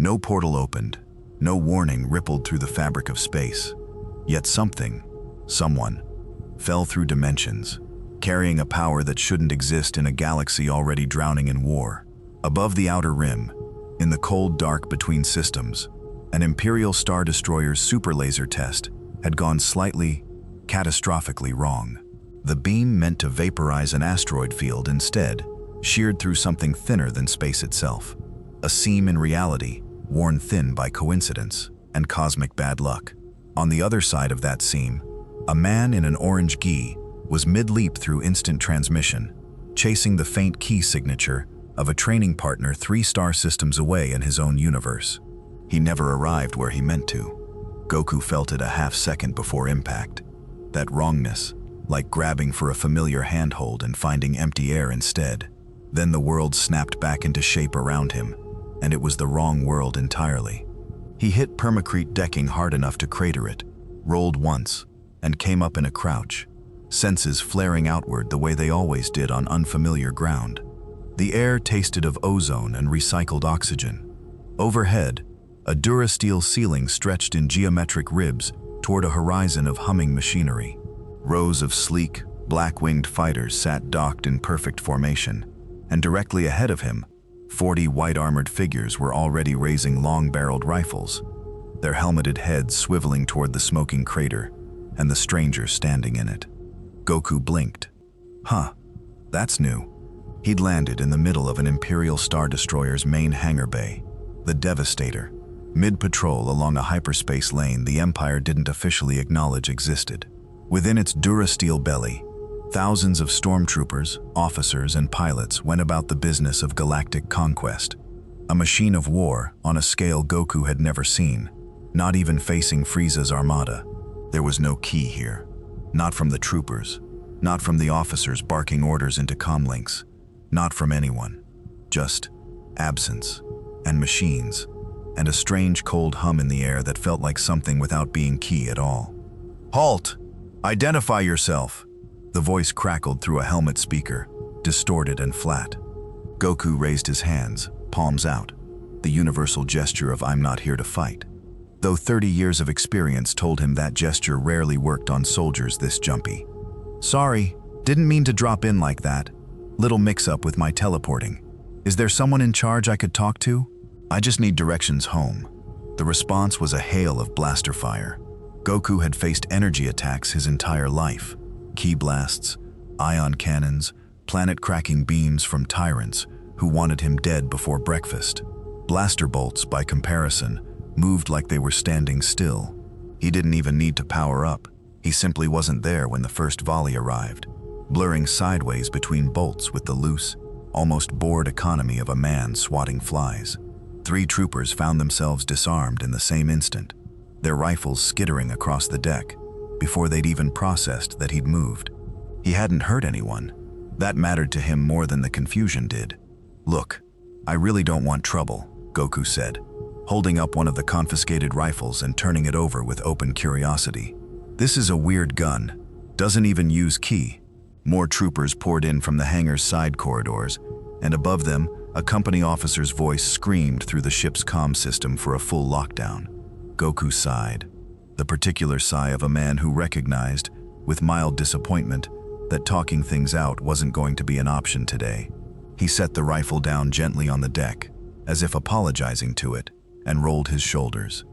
No portal opened, no warning rippled through the fabric of space. Yet someone, fell through dimensions, carrying a power that shouldn't exist in a galaxy already drowning in war. Above the outer rim, in the cold dark between systems, an Imperial Star Destroyer's super laser test had gone slightly, catastrophically wrong. The beam meant to vaporize an asteroid field instead sheared through something thinner than space itself. A seam in reality, worn thin by coincidence and cosmic bad luck. On the other side of that seam, a man in an orange gi was mid-leap through instant transmission, chasing the faint key signature of a training partner 3 star systems away in his own universe. He never arrived where he meant to. Goku felt it a half-second before impact. That wrongness, like grabbing for a familiar handhold and finding empty air instead. Then the world snapped back into shape around him, and it was the wrong world entirely. He hit permacrete decking hard enough to crater it, rolled once, and came up in a crouch, senses flaring outward the way they always did on unfamiliar ground. The air tasted of ozone and recycled oxygen. Overhead, a Durasteel ceiling stretched in geometric ribs toward a horizon of humming machinery. Rows of sleek, black-winged fighters sat docked in perfect formation, and directly ahead of him, 40 white-armored figures were already raising long-barreled rifles, their helmeted heads swiveling toward the smoking crater and the stranger standing in it. Goku blinked. Huh, that's new. He'd landed in the middle of an Imperial Star Destroyer's main hangar bay, the Devastator, mid-patrol along a hyperspace lane the Empire didn't officially acknowledge existed. Within its Durasteel belly, thousands of stormtroopers, officers, and pilots went about the business of galactic conquest, a machine of war on a scale Goku had never seen, not even facing Frieza's armada. There was no key here, not from the troopers, not from the officers barking orders into comlinks, not from anyone. Just absence and machines, and a strange cold hum in the air that felt like something without being key at all. Halt! Identify yourself! The voice crackled through a helmet speaker, distorted and flat. Goku raised his hands, palms out, the universal gesture of "I'm not here to fight." Though 30 years of experience told him that gesture rarely worked on soldiers this jumpy. Sorry, didn't mean to drop in like that. Little mix-up with my teleporting. Is there someone in charge I could talk to? I just need directions home. The response was a hail of blaster fire. Goku had faced energy attacks his entire life. Ki blasts, ion cannons, planet-cracking beams from tyrants who wanted him dead before breakfast. Blaster bolts, by comparison, moved like they were standing still. He didn't even need to power up. He simply wasn't there when the first volley arrived, blurring sideways between bolts with the loose, almost bored economy of a man swatting flies. 3 troopers found themselves disarmed in the same instant, their rifles skittering across the deck before they'd even processed that he'd moved. He hadn't hurt anyone. That mattered to him more than the confusion did. Look, I really don't want trouble, Goku said, holding up one of the confiscated rifles and turning it over with open curiosity. This is a weird gun. Doesn't even use ki. More troopers poured in from the hangar's side corridors, and above them, a company officer's voice screamed through the ship's comm system for a full lockdown. Goku sighed, the particular sigh of a man who recognized, with mild disappointment, that talking things out wasn't going to be an option today. He set the rifle down gently on the deck, as if apologizing to it, and rolled his shoulders.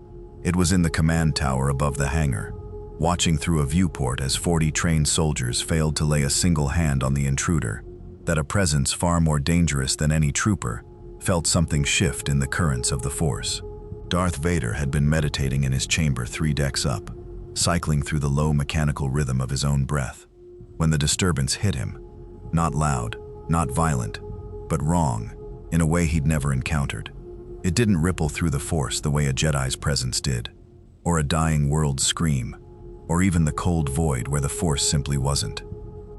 It was in the command tower above the hangar, watching through a viewport as 40 trained soldiers failed to lay a single hand on the intruder, that a presence far more dangerous than any trooper felt something shift in the currents of the Force. Darth Vader had been meditating in his chamber 3 decks up, cycling through the low mechanical rhythm of his own breath, when the disturbance hit him, not loud, not violent, but wrong, in a way he'd never encountered. It didn't ripple through the Force the way a Jedi's presence did, or a dying world's scream, or even the cold void where the Force simply wasn't.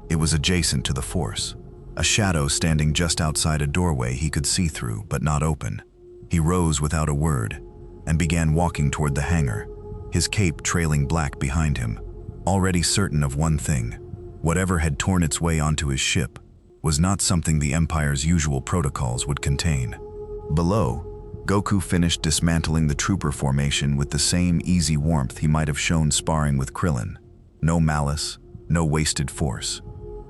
It was adjacent to the Force, a shadow standing just outside a doorway he could see through but not open. He rose without a word and began walking toward the hangar, his cape trailing black behind him, already certain of one thing: whatever had torn its way onto his ship was not something the Empire's usual protocols would contain. Below, Goku finished dismantling the trooper formation with the same easy warmth he might have shown sparring with Krillin. No malice, no wasted force.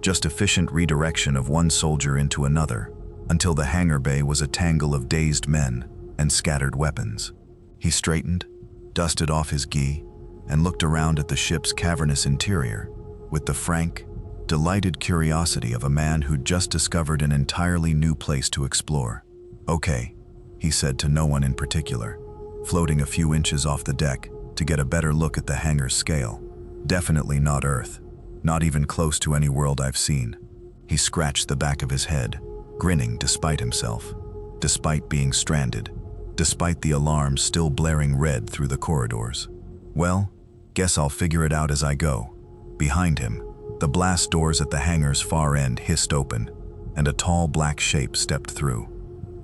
Just efficient redirection of one soldier into another, until the hangar bay was a tangle of dazed men and scattered weapons. He straightened, dusted off his gi, and looked around at the ship's cavernous interior with the frank, delighted curiosity of a man who'd just discovered an entirely new place to explore. "Okay," he said to no one in particular, floating a few inches off the deck to get a better look at the hangar's scale. "Definitely not Earth, not even close to any world I've seen." He scratched the back of his head, grinning despite himself, despite being stranded, despite the alarms still blaring red through the corridors. "Well, guess I'll figure it out as I go." Behind him, the blast doors at the hangar's far end hissed open, and a tall black shape stepped through.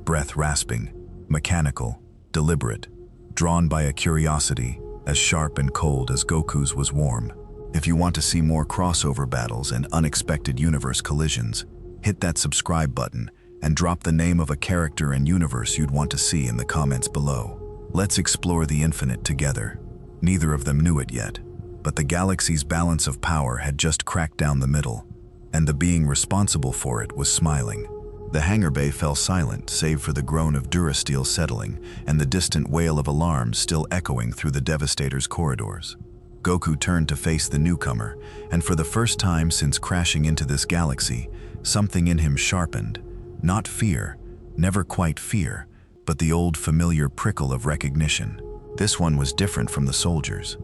Breath rasping, mechanical, deliberate, drawn by a curiosity as sharp and cold as Goku's was warm. If you want to see more crossover battles and unexpected universe collisions, hit that subscribe button and drop the name of a character and universe you'd want to see in the comments below. Let's explore the infinite together. Neither of them knew it yet, but the galaxy's balance of power had just cracked down the middle, and the being responsible for it was smiling. The hangar bay fell silent, save for the groan of Durasteel settling and the distant wail of alarms still echoing through the Devastator's corridors. Goku turned to face the newcomer, and for the first time since crashing into this galaxy, something in him sharpened. Not fear, never quite fear, but the old familiar prickle of recognition. This one was different from the soldiers.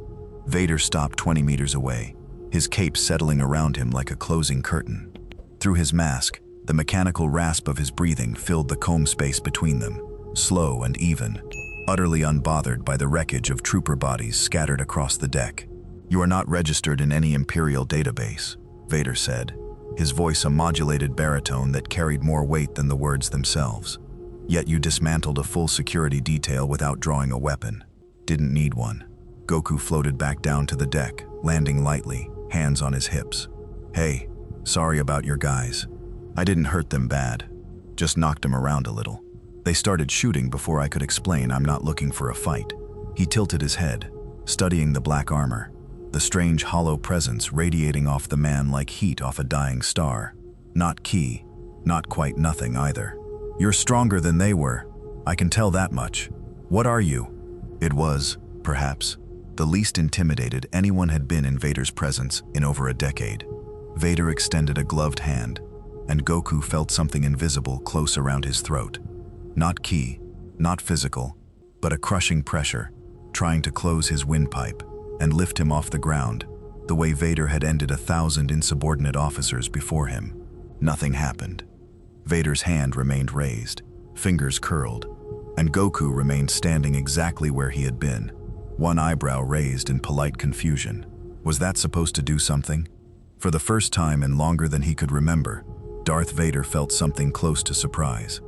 Vader stopped 20 meters away, his cape settling around him like a closing curtain. Through his mask, the mechanical rasp of his breathing filled the comb space between them, slow and even, utterly unbothered by the wreckage of trooper bodies scattered across the deck. "You are not registered in any Imperial database," Vader said, his voice a modulated baritone that carried more weight than the words themselves. "Yet you dismantled a full security detail without drawing a weapon. Didn't need one." Goku floated back down to the deck, landing lightly, hands on his hips. "Hey, sorry about your guys. I didn't hurt them bad, just knocked them around a little. They started shooting before I could explain I'm not looking for a fight." He tilted his head, studying the black armor, the strange hollow presence radiating off the man like heat off a dying star. Not ki, not quite nothing either. "You're stronger than they were, I can tell that much. What are you?" It was, perhaps, the least intimidated anyone had been in Vader's presence in over a decade. Vader extended a gloved hand, and Goku felt something invisible close around his throat. Not ki, not physical, but a crushing pressure, trying to close his windpipe and lift him off the ground, the way Vader had ended 1,000 insubordinate officers before him. Nothing happened. Vader's hand remained raised, fingers curled, and Goku remained standing exactly where he had been, one eyebrow raised in polite confusion. Was that supposed to do something? For the first time in longer than he could remember, Darth Vader felt something close to surprise.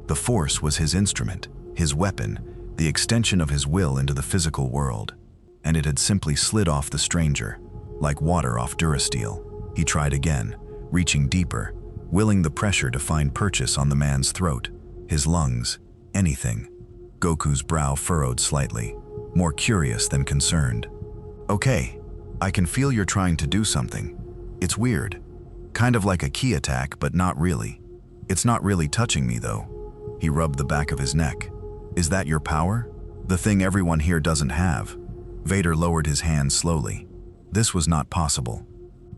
The Force was his instrument, his weapon, the extension of his will into the physical world, and it had simply slid off the stranger, like water off Durasteel. He tried again, reaching deeper, willing the pressure to find purchase on the man's throat, his lungs, anything. Goku's brow furrowed slightly, more curious than concerned. "Okay, I can feel you're trying to do something. It's weird. Kind of like a ki attack, but not really. It's not really touching me, though." He rubbed the back of his neck. "Is that your power? The thing everyone here doesn't have?" Vader lowered his hand slowly. This was not possible.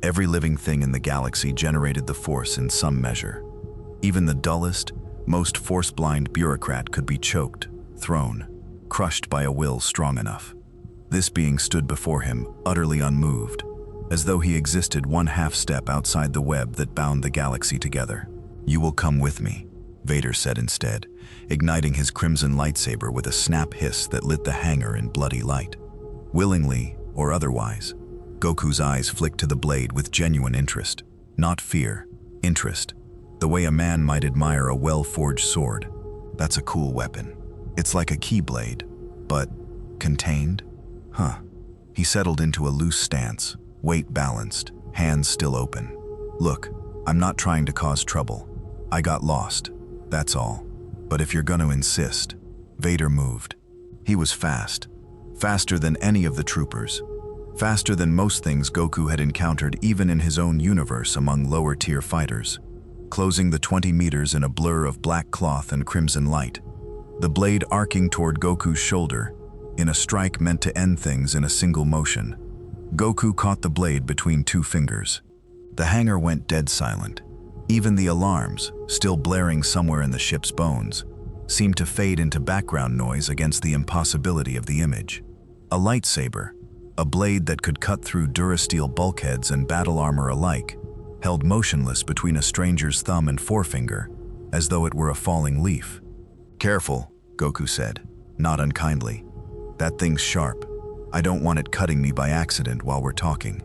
Every living thing in the galaxy generated the Force in some measure. Even the dullest, most force-blind bureaucrat could be choked, thrown, crushed by a will strong enough. This being stood before him, utterly unmoved, as though he existed one half step outside the web that bound the galaxy together. "You will come with me," Vader said instead, igniting his crimson lightsaber with a snap hiss that lit the hangar in bloody light. Willingly or otherwise, Goku's eyes flicked to the blade with genuine interest. Not fear, interest. The way a man might admire a well-forged sword. That's a cool weapon. It's like a keyblade, but contained? Huh. He settled into a loose stance, weight balanced, hands still open. "Look, I'm not trying to cause trouble. I got lost, that's all. But if you're gonna insist..." Vader moved. He was fast. Faster than any of the troopers. Faster than most things Goku had encountered even in his own universe among lower-tier fighters. Closing the 20 meters in a blur of black cloth and crimson light. The blade arcing toward Goku's shoulder, in a strike meant to end things in a single motion. Goku caught the blade between two fingers. The hangar went dead silent. Even the alarms, still blaring somewhere in the ship's bones, seemed to fade into background noise against the impossibility of the image. A lightsaber, a blade that could cut through Durasteel bulkheads and battle armor alike, held motionless between a stranger's thumb and forefinger, as though it were a falling leaf. "Careful," Goku said, not unkindly. "That thing's sharp. I don't want it cutting me by accident while we're talking."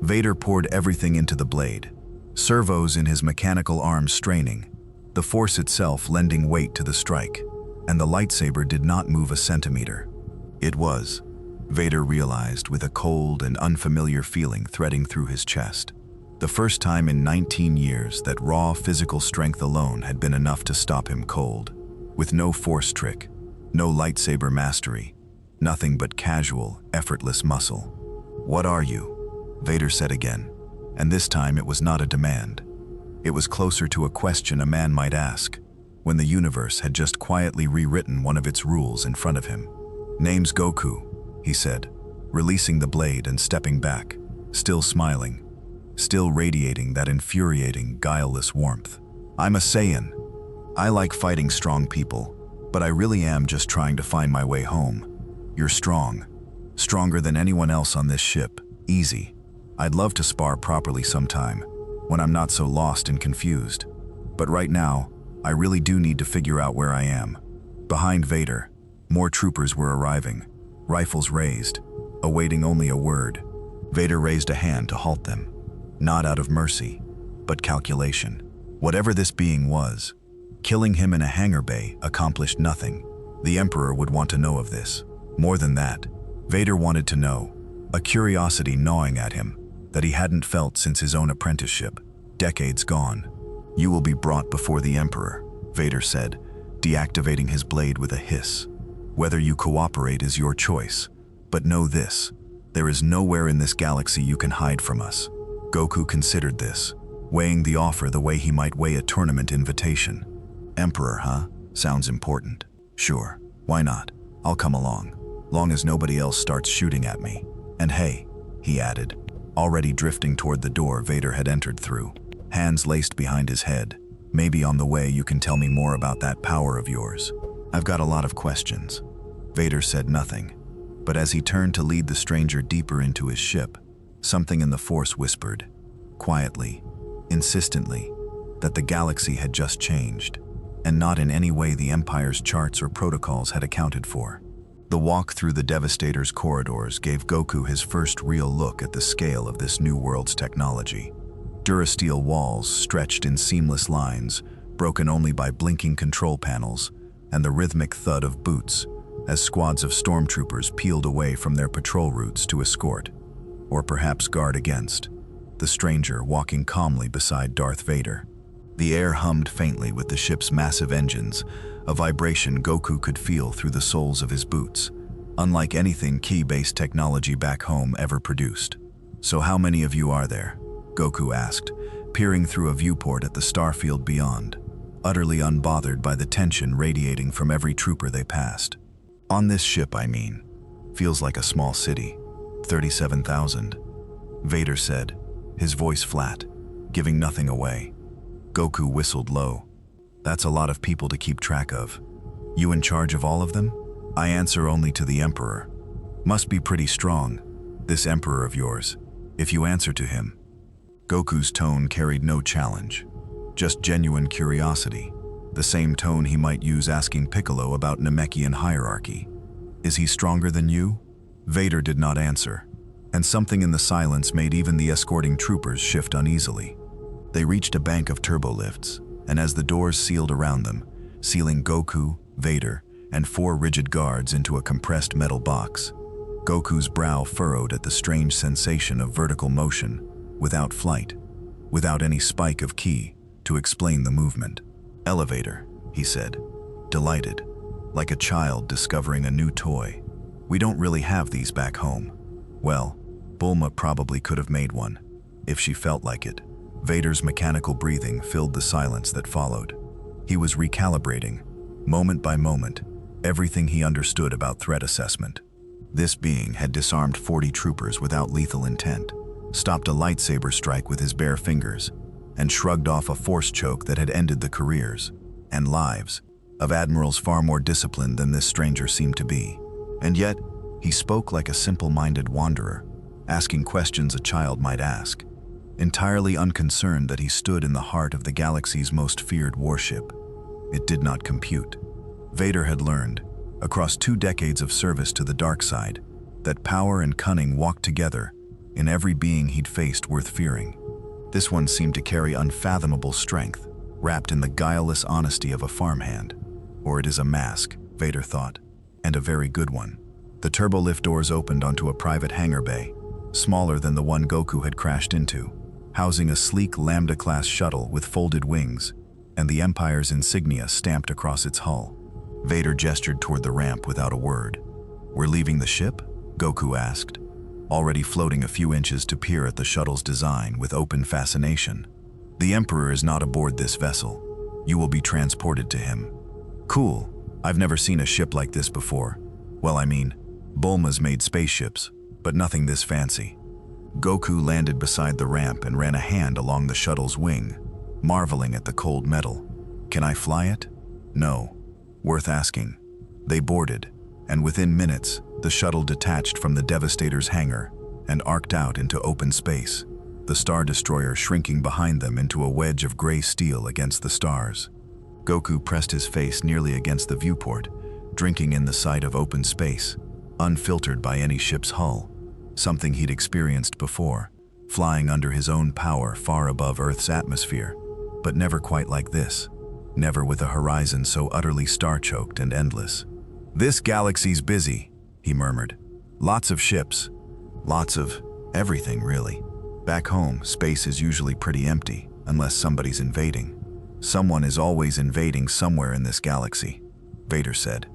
Vader poured everything into the blade, servos in his mechanical arms straining, the force itself lending weight to the strike, and the lightsaber did not move a centimeter. It was, Vader realized with a cold and unfamiliar feeling threading through his chest, the first time in 19 years that raw physical strength alone had been enough to stop him cold, with no force trick, no lightsaber mastery, nothing but casual, effortless muscle. "What are you?" Vader said again, and this time it was not a demand. It was closer to a question a man might ask, when the universe had just quietly rewritten one of its rules in front of him. "Name's Goku," he said, releasing the blade and stepping back, still smiling, still radiating that infuriating, guileless warmth. "I'm a Saiyan. I like fighting strong people, but I really am just trying to find my way home. You're strong. Stronger than anyone else on this ship. Easy. I'd love to spar properly sometime, when I'm not so lost and confused. But right now, I really do need to figure out where I am." Behind Vader, more troopers were arriving, rifles raised, awaiting only a word. Vader raised a hand to halt them, not out of mercy, but calculation. Whatever this being was, killing him in a hangar bay accomplished nothing. The Emperor would want to know of this. More than that, Vader wanted to know, a curiosity gnawing at him that he hadn't felt since his own apprenticeship, decades gone. "You will be brought before the Emperor," Vader said, deactivating his blade with a hiss. "Whether you cooperate is your choice, but know this, there is nowhere in this galaxy you can hide from us." Goku considered this, weighing the offer the way he might weigh a tournament invitation. "Emperor, huh? Sounds important. Sure, why not? I'll come along, long as nobody else starts shooting at me. And hey," he added, already drifting toward the door Vader had entered through, hands laced behind his head, "maybe on the way you can tell me more about that power of yours. I've got a lot of questions." Vader said nothing, but as he turned to lead the stranger deeper into his ship, something in the Force whispered, quietly, insistently, that the galaxy had just changed, and not in any way the Empire's charts or protocols had accounted for. The walk through the Devastator's corridors gave Goku his first real look at the scale of this new world's technology. Durasteel walls stretched in seamless lines, broken only by blinking control panels, and the rhythmic thud of boots as squads of stormtroopers peeled away from their patrol routes to escort, or perhaps guard against, the stranger walking calmly beside Darth Vader. The air hummed faintly with the ship's massive engines, a vibration Goku could feel through the soles of his boots, unlike anything ki-based technology back home ever produced. "So how many of you are there?" Goku asked, peering through a viewport at the starfield beyond, utterly unbothered by the tension radiating from every trooper they passed. "On this ship, I mean. Feels like a small city. 37,000. Vader said, his voice flat, giving nothing away. Goku whistled low. "That's a lot of people to keep track of. You in charge of all of them?" "I answer only to the Emperor. Must be pretty strong, this Emperor of yours, if you answer to him." Goku's tone carried no challenge, just genuine curiosity, the same tone he might use asking Piccolo about Namekian hierarchy. "Is he stronger than you?" Vader did not answer, and something in the silence made even the escorting troopers shift uneasily. They reached a bank of turbolifts, and as the doors sealed around them, sealing Goku, Vader, and 4 rigid guards into a compressed metal box, Goku's brow furrowed at the strange sensation of vertical motion, without flight, without any spike of ki to explain the movement. "Elevator," he said, delighted. like a child discovering a new toy. We don't really have these back home. Well, Bulma probably could have made one, if she felt like it. Vader's mechanical breathing filled the silence that followed. He was recalibrating, moment by moment, everything he understood about threat assessment. This being had disarmed 40 troopers without lethal intent, stopped a lightsaber strike with his bare fingers, and shrugged off a force choke that had ended the careers and lives of admirals far more disciplined than this stranger seemed to be. And yet, he spoke like a simple-minded wanderer, asking questions a child might ask, entirely unconcerned that he stood in the heart of the galaxy's most feared warship. It did not compute. Vader had learned, across 2 decades of service to the dark side, that power and cunning walked together in every being he'd faced worth fearing. This one seemed to carry unfathomable strength, wrapped in the guileless honesty of a farmhand. Or it is a mask, Vader thought, and a very good one. The turbolift doors opened onto a private hangar bay, smaller than the one Goku had crashed into, housing a sleek Lambda-class shuttle with folded wings and the Empire's insignia stamped across its hull. Vader gestured toward the ramp without a word. "We're leaving the ship?" Goku asked, already floating a few inches to peer at the shuttle's design with open fascination. "The Emperor is not aboard this vessel. You will be transported to him." "Cool. I've never seen a ship like this before. Well, I mean, Bulma's made spaceships, but nothing this fancy." Goku landed beside the ramp and ran a hand along the shuttle's wing, marveling at the cold metal. "Can I fly it?" "No." "Worth asking." They boarded, and within minutes, the shuttle detached from the Devastator's hangar and arced out into open space, the Star Destroyer shrinking behind them into a wedge of gray steel against the stars. Goku pressed his face nearly against the viewport, drinking in the sight of open space, unfiltered by any ship's hull, something he'd experienced before, flying under his own power far above Earth's atmosphere, but never quite like this, never with a horizon so utterly star-choked and endless. "This galaxy's busy," he murmured. "Lots of ships. Lots of everything, really. Back home, space is usually pretty empty, unless somebody's invading. Someone is always invading somewhere in this galaxy," Vader said.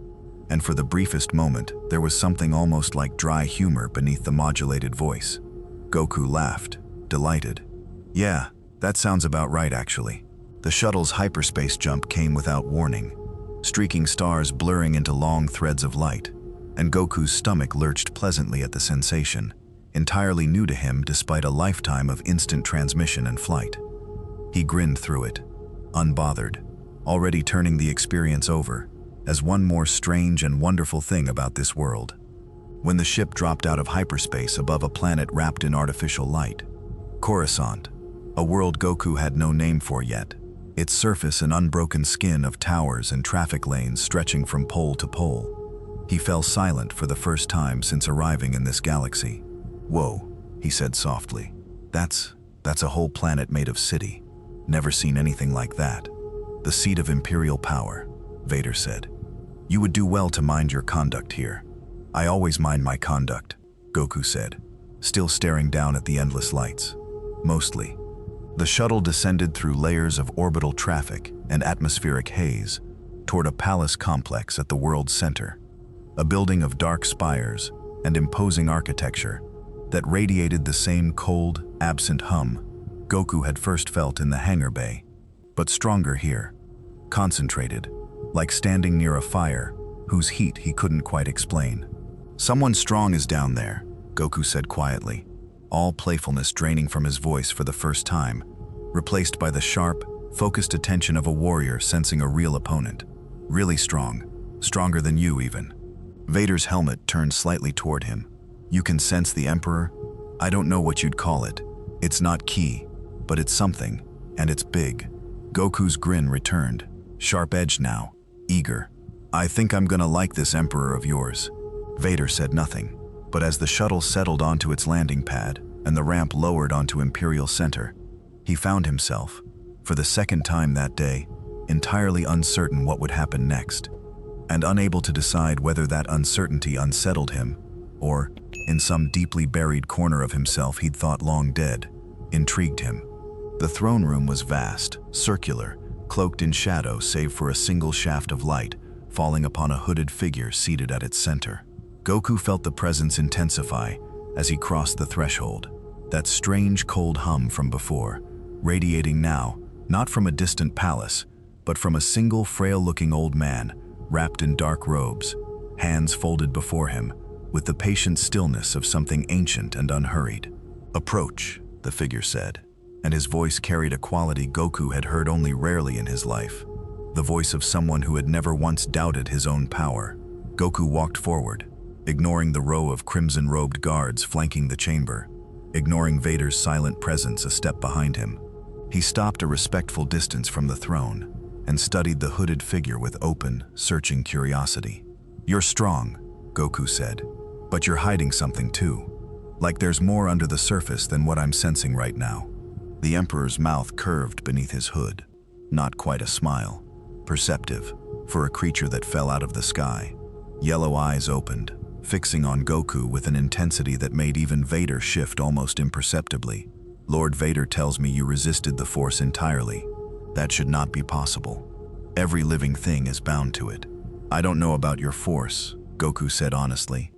And for the briefest moment, there was something almost like dry humor beneath the modulated voice. Goku laughed, delighted. "Yeah, that sounds about right, actually." The shuttle's hyperspace jump came without warning, streaking stars blurring into long threads of light, and Goku's stomach lurched pleasantly at the sensation, entirely new to him despite a lifetime of instant transmission and flight. He grinned through it, unbothered, already turning the experience over as one more strange and wonderful thing about this world. When the ship dropped out of hyperspace above a planet wrapped in artificial light, Coruscant, a world Goku had no name for yet, its surface an unbroken skin of towers and traffic lanes stretching from pole to pole. He fell silent for the first time since arriving in this galaxy. "Whoa," he said softly. That's a whole planet made of city. Never seen anything like that." "The seat of imperial power," Vader said. "You would do well to mind your conduct here." "I always mind my conduct," Goku said, still staring down at the endless lights. "Mostly." The shuttle descended through layers of orbital traffic and atmospheric haze toward a palace complex at the world's center, a building of dark spires and imposing architecture that radiated the same cold, absent hum Goku had first felt in the hangar bay, but stronger here, concentrated, like standing near a fire whose heat he couldn't quite explain. "Someone strong is down there," Goku said quietly, all playfulness draining from his voice for the first time, replaced by the sharp, focused attention of a warrior sensing a real opponent. "Really strong, stronger than you even." Vader's helmet turned slightly toward him. "You can sense the Emperor? I don't know what you'd call it. It's not ki, but it's something, and it's big." Goku's grin returned, sharp-edged now, eager. "I think I'm gonna like this Emperor of yours." Vader said nothing, but as the shuttle settled onto its landing pad and the ramp lowered onto Imperial Center, he found himself, for the second time that day, entirely uncertain what would happen next, and unable to decide whether that uncertainty unsettled him, or, in some deeply buried corner of himself he'd thought long dead, intrigued him. The throne room was vast, circular, cloaked in shadow save for a single shaft of light, falling upon a hooded figure seated at its center. Goku felt the presence intensify as he crossed the threshold, that strange cold hum from before, radiating now, not from a distant palace, but from a single frail-looking old man, wrapped in dark robes, hands folded before him, with the patient stillness of something ancient and unhurried. "Approach," the figure said, and his voice carried a quality Goku had heard only rarely in his life, the voice of someone who had never once doubted his own power. Goku walked forward, ignoring the row of crimson-robed guards flanking the chamber, ignoring Vader's silent presence a step behind him. He stopped a respectful distance from the throne and studied the hooded figure with open, searching curiosity. "You're strong," Goku said, "but you're hiding something too. Like there's more under the surface than what I'm sensing right now." The Emperor's mouth curved beneath his hood, not quite a smile, perceptive for a creature that fell out of the sky. Yellow eyes opened, fixing on Goku with an intensity that made even Vader shift almost imperceptibly. "Lord Vader tells me you resisted the Force entirely. That should not be possible. Every living thing is bound to it." "I don't know about your Force," Goku said honestly.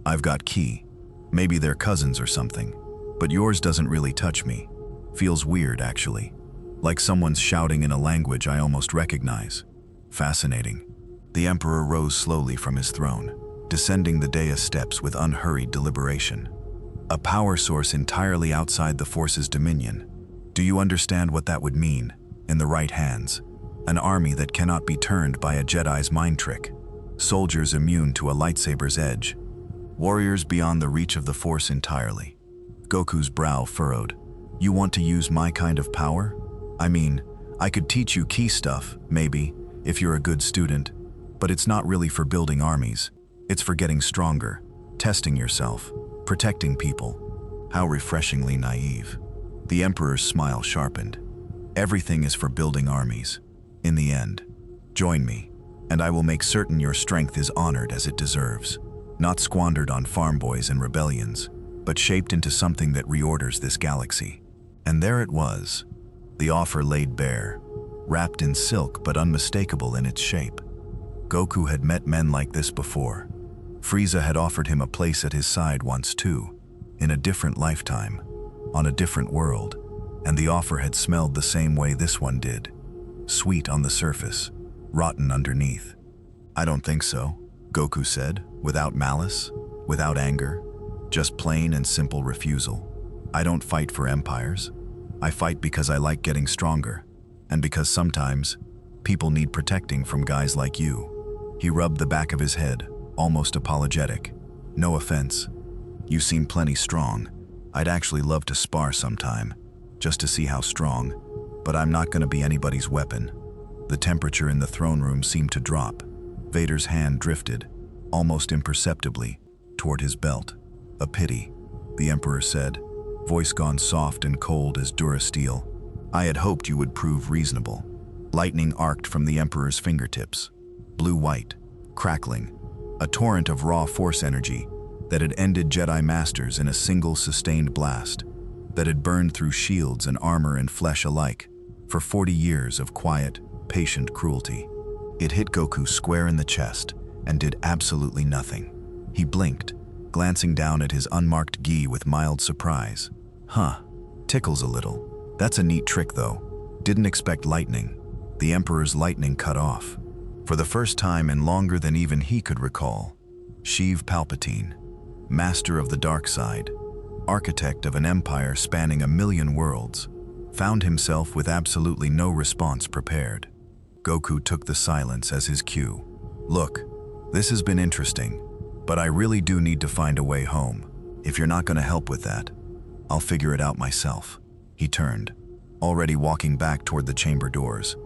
"I've got Ki. Maybe they're cousins or something. But yours doesn't really touch me. Feels weird, actually. Like someone's shouting in a language I almost recognize." "Fascinating." The Emperor rose slowly from his throne, descending the dais steps with unhurried deliberation. "A power source entirely outside the Force's dominion. Do you understand what that would mean? In the right hands. An army that cannot be turned by a Jedi's mind trick. Soldiers immune to a lightsaber's edge. Warriors beyond the reach of the Force entirely." Goku's brow furrowed. "You want to use my kind of power? I mean, I could teach you key stuff, maybe, if you're a good student, but it's not really for building armies. It's for getting stronger, testing yourself, protecting people." How refreshingly naive. The Emperor's smile sharpened. "Everything is for building armies. In the end, join me, and I will make certain your strength is honored as it deserves. Not squandered on farm boys and rebellions, but shaped into something that reorders this galaxy." And there it was, the offer laid bare, wrapped in silk but unmistakable in its shape. Goku had met men like this before. Frieza had offered him a place at his side once too, in a different lifetime, on a different world, and the offer had smelled the same way this one did. Sweet on the surface, rotten underneath. "I don't think so," Goku said, without malice, without anger, just plain and simple refusal. "I don't fight for empires. I fight because I like getting stronger, and because sometimes people need protecting from guys like you." He rubbed the back of his head, almost apologetic. "No offense. You seem plenty strong. I'd actually love to spar sometime, just to see how strong, but I'm not going to be anybody's weapon." The temperature in the throne room seemed to drop. Vader's hand drifted, almost imperceptibly, toward his belt. "A pity," the Emperor said, voice gone soft and cold as Durasteel. "I had hoped you would prove reasonable." Lightning arced from the Emperor's fingertips, blue-white, crackling, a torrent of raw Force energy that had ended Jedi Masters in a single sustained blast, that had burned through shields and armor and flesh alike for 40 years of quiet, patient cruelty. It hit Goku square in the chest and did absolutely nothing. He blinked, glancing down at his unmarked gi with mild surprise. "Huh, tickles a little. That's a neat trick though. Didn't expect lightning." The Emperor's lightning cut off. For the first time in longer than even he could recall, Sheev Palpatine, master of the dark side, architect of an empire spanning 1,000,000 worlds, found himself with absolutely no response prepared. Goku took the silence as his cue. "Look, this has been interesting, but I really do need to find a way home. If you're not going to help with that, I'll figure it out myself." He turned, already walking back toward the chamber doors,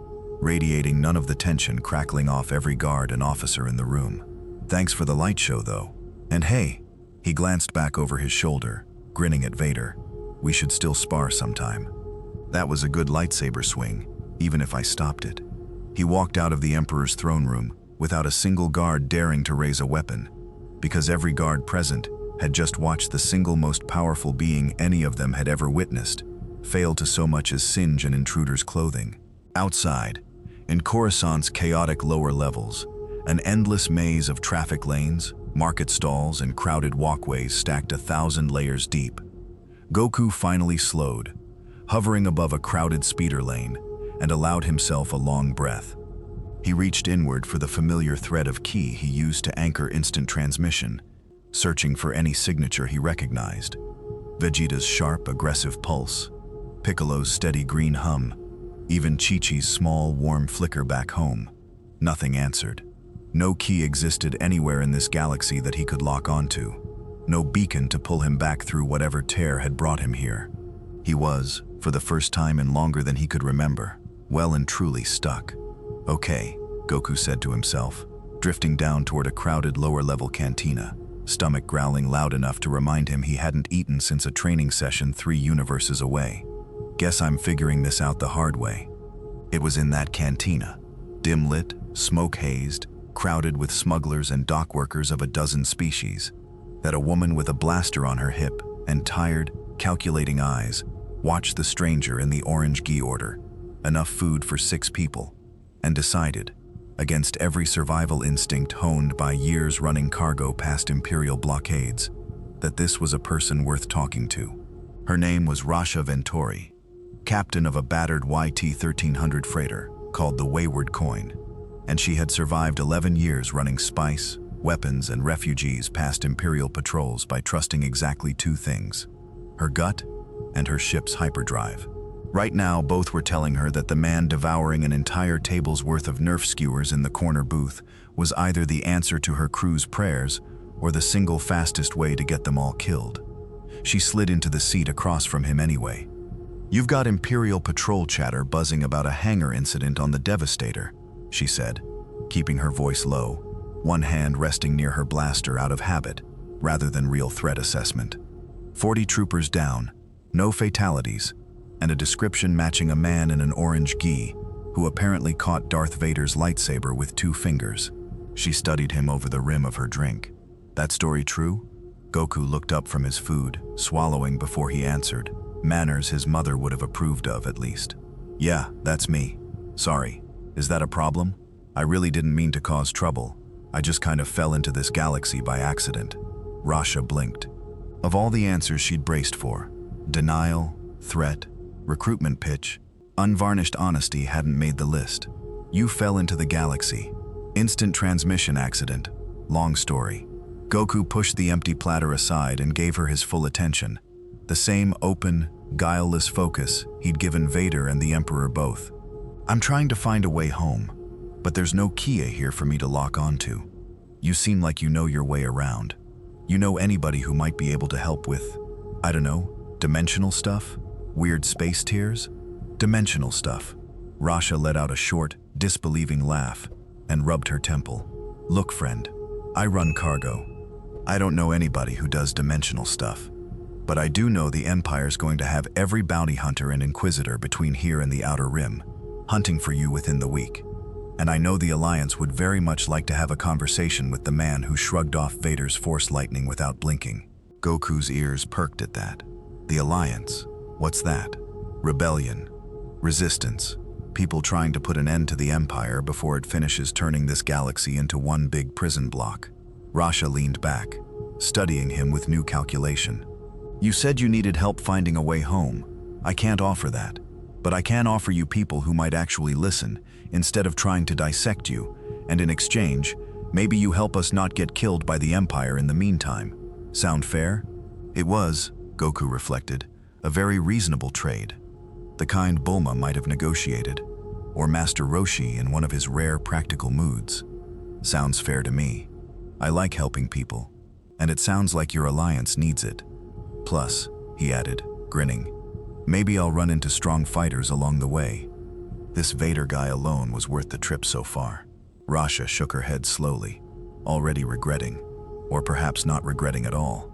radiating none of the tension crackling off every guard and officer in the room. "Thanks for the light show, though. And hey," he glanced back over his shoulder, grinning at Vader, "we should still spar sometime. That was a good lightsaber swing, even if I stopped it." He walked out of the Emperor's throne room without a single guard daring to raise a weapon, because every guard present had just watched the single most powerful being any of them had ever witnessed fail to so much as singe an intruder's clothing. Outside, in Coruscant's chaotic lower levels, An endless maze of traffic lanes, market stalls, and crowded walkways stacked 1,000 layers deep. Goku finally slowed, hovering above a crowded speeder lane, and allowed himself a long breath. He reached inward for the familiar thread of ki he used to anchor instant transmission, searching for any signature he recognized. Vegeta's sharp, aggressive pulse, Piccolo's steady green hum, even Chi-Chi's small, warm flicker back home. Nothing answered. No key existed anywhere in this galaxy that he could lock onto. No beacon to pull him back through whatever tear had brought him here. He was, for the first time in longer than he could remember, well and truly stuck. Okay, Goku said to himself, drifting down toward a crowded lower-level cantina, stomach growling loud enough to remind him he hadn't eaten since a training session 3 universes away. Guess I'm figuring this out the hard way. It was in that cantina, dim-lit, smoke-hazed, crowded with smugglers and dock workers of a dozen species, that a woman with a blaster on her hip and tired, calculating eyes watched the stranger in the orange gi order, enough food for 6 people, and decided, against every survival instinct honed by years running cargo past Imperial blockades, that this was a person worth talking to. Her name was Rasha Ventori, captain of a battered YT-1300 freighter called the Wayward Coin, and she had survived 11 years running spice, weapons, and refugees past Imperial patrols by trusting exactly 2 things: her gut and her ship's hyperdrive. Right now, both were telling her that the man devouring an entire table's worth of Nerf skewers in the corner booth was either the answer to her crew's prayers or the single fastest way to get them all killed. She slid into the seat across from him anyway. "You've got Imperial patrol chatter buzzing about a hangar incident on the Devastator," she said, keeping her voice low, one hand resting near her blaster out of habit, rather than real threat assessment. 40 troopers down, no fatalities, and a description matching a man in an orange gi who apparently caught Darth Vader's lightsaber with 2 fingers. She studied him over the rim of her drink. "That story true?" Goku looked up from his food, swallowing before he answered, manners his mother would have approved of at least. "Yeah, that's me. Sorry. Is that a problem? I really didn't mean to cause trouble. I just kind of fell into this galaxy by accident." Rasha blinked. Of all the answers she'd braced for, denial, threat, recruitment pitch, unvarnished honesty hadn't made the list. "You fell into the galaxy. Instant transmission accident. Long story." Goku pushed the empty platter aside and gave her his full attention, the same open, guileless focus he'd given Vader and the Emperor both. "I'm trying to find a way home, but there's no Kia here for me to lock onto. You seem like you know your way around. You know anybody who might be able to help with, I don't know, dimensional stuff? Weird space tiers? Dimensional stuff." Rasha let out a short, disbelieving laugh and rubbed her temple. "Look, friend, I run cargo. I don't know anybody who does dimensional stuff, but I do know the Empire's going to have every bounty hunter and inquisitor between here and the Outer Rim hunting for you within the week. And I know the Alliance would very much like to have a conversation with the man who shrugged off Vader's Force lightning without blinking." Goku's ears perked at that. The Alliance? What's that? Rebellion. Resistance. People trying to put an end to the Empire before it finishes turning this galaxy into one big prison block. Rasha leaned back, studying him with new calculation. "You said you needed help finding a way home. I can't offer that, but I can offer you people who might actually listen instead of trying to dissect you, and in exchange, maybe you help us not get killed by the Empire in the meantime. Sound fair?" It was, Goku reflected, a very reasonable trade. The kind Bulma might have negotiated, or Master Roshi in one of his rare practical moods. "Sounds fair to me. I like helping people, and it sounds like your Alliance needs it. Plus," he added, grinning, "maybe I'll run into strong fighters along the way. This Vader guy alone was worth the trip so far." Rasha shook her head slowly, already regretting, or perhaps not regretting at all,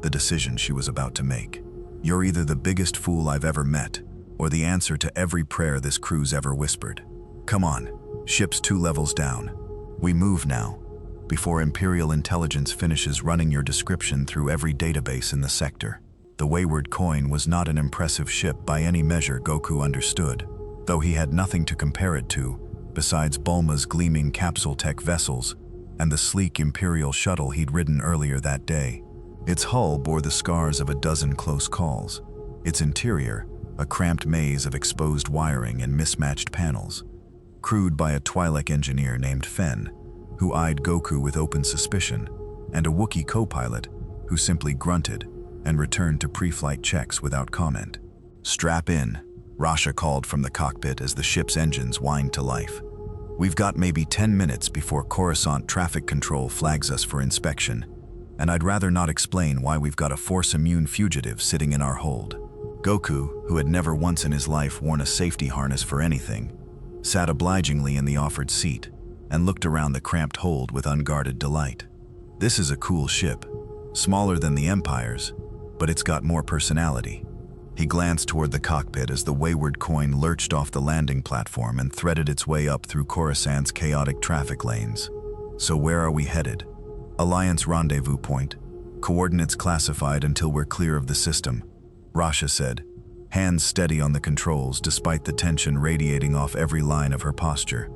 the decision she was about to make. "You're either the biggest fool I've ever met, or the answer to every prayer this crew's ever whispered. Come on, ship's 2 levels down. We move now, before Imperial intelligence finishes running your description through every database in the sector." The Wayward Coin was not an impressive ship by any measure Goku understood, though he had nothing to compare it to besides Bulma's gleaming capsule tech vessels and the sleek Imperial shuttle he'd ridden earlier that day. Its hull bore the scars of a dozen close calls. Its interior, a cramped maze of exposed wiring and mismatched panels, crewed by a Twi'lek engineer named Fen, who eyed Goku with open suspicion, and a Wookiee co-pilot who simply grunted and returned to pre-flight checks without comment. "Strap in," Rasha called from the cockpit as the ship's engines whined to life. "We've got maybe 10 minutes before Coruscant traffic control flags us for inspection, and I'd rather not explain why we've got a Force-immune fugitive sitting in our hold." Goku, who had never once in his life worn a safety harness for anything, sat obligingly in the offered seat and looked around the cramped hold with unguarded delight. This is a cool ship, smaller than the Empire's, but it's got more personality. He glanced toward the cockpit as the wayward coin lurched off the landing platform and threaded its way up through Coruscant's chaotic traffic lanes. "So where are we headed?" "Alliance rendezvous point. Coordinates classified until we're clear of the system," Rasha said, hands steady on the controls despite the tension radiating off every line of her posture.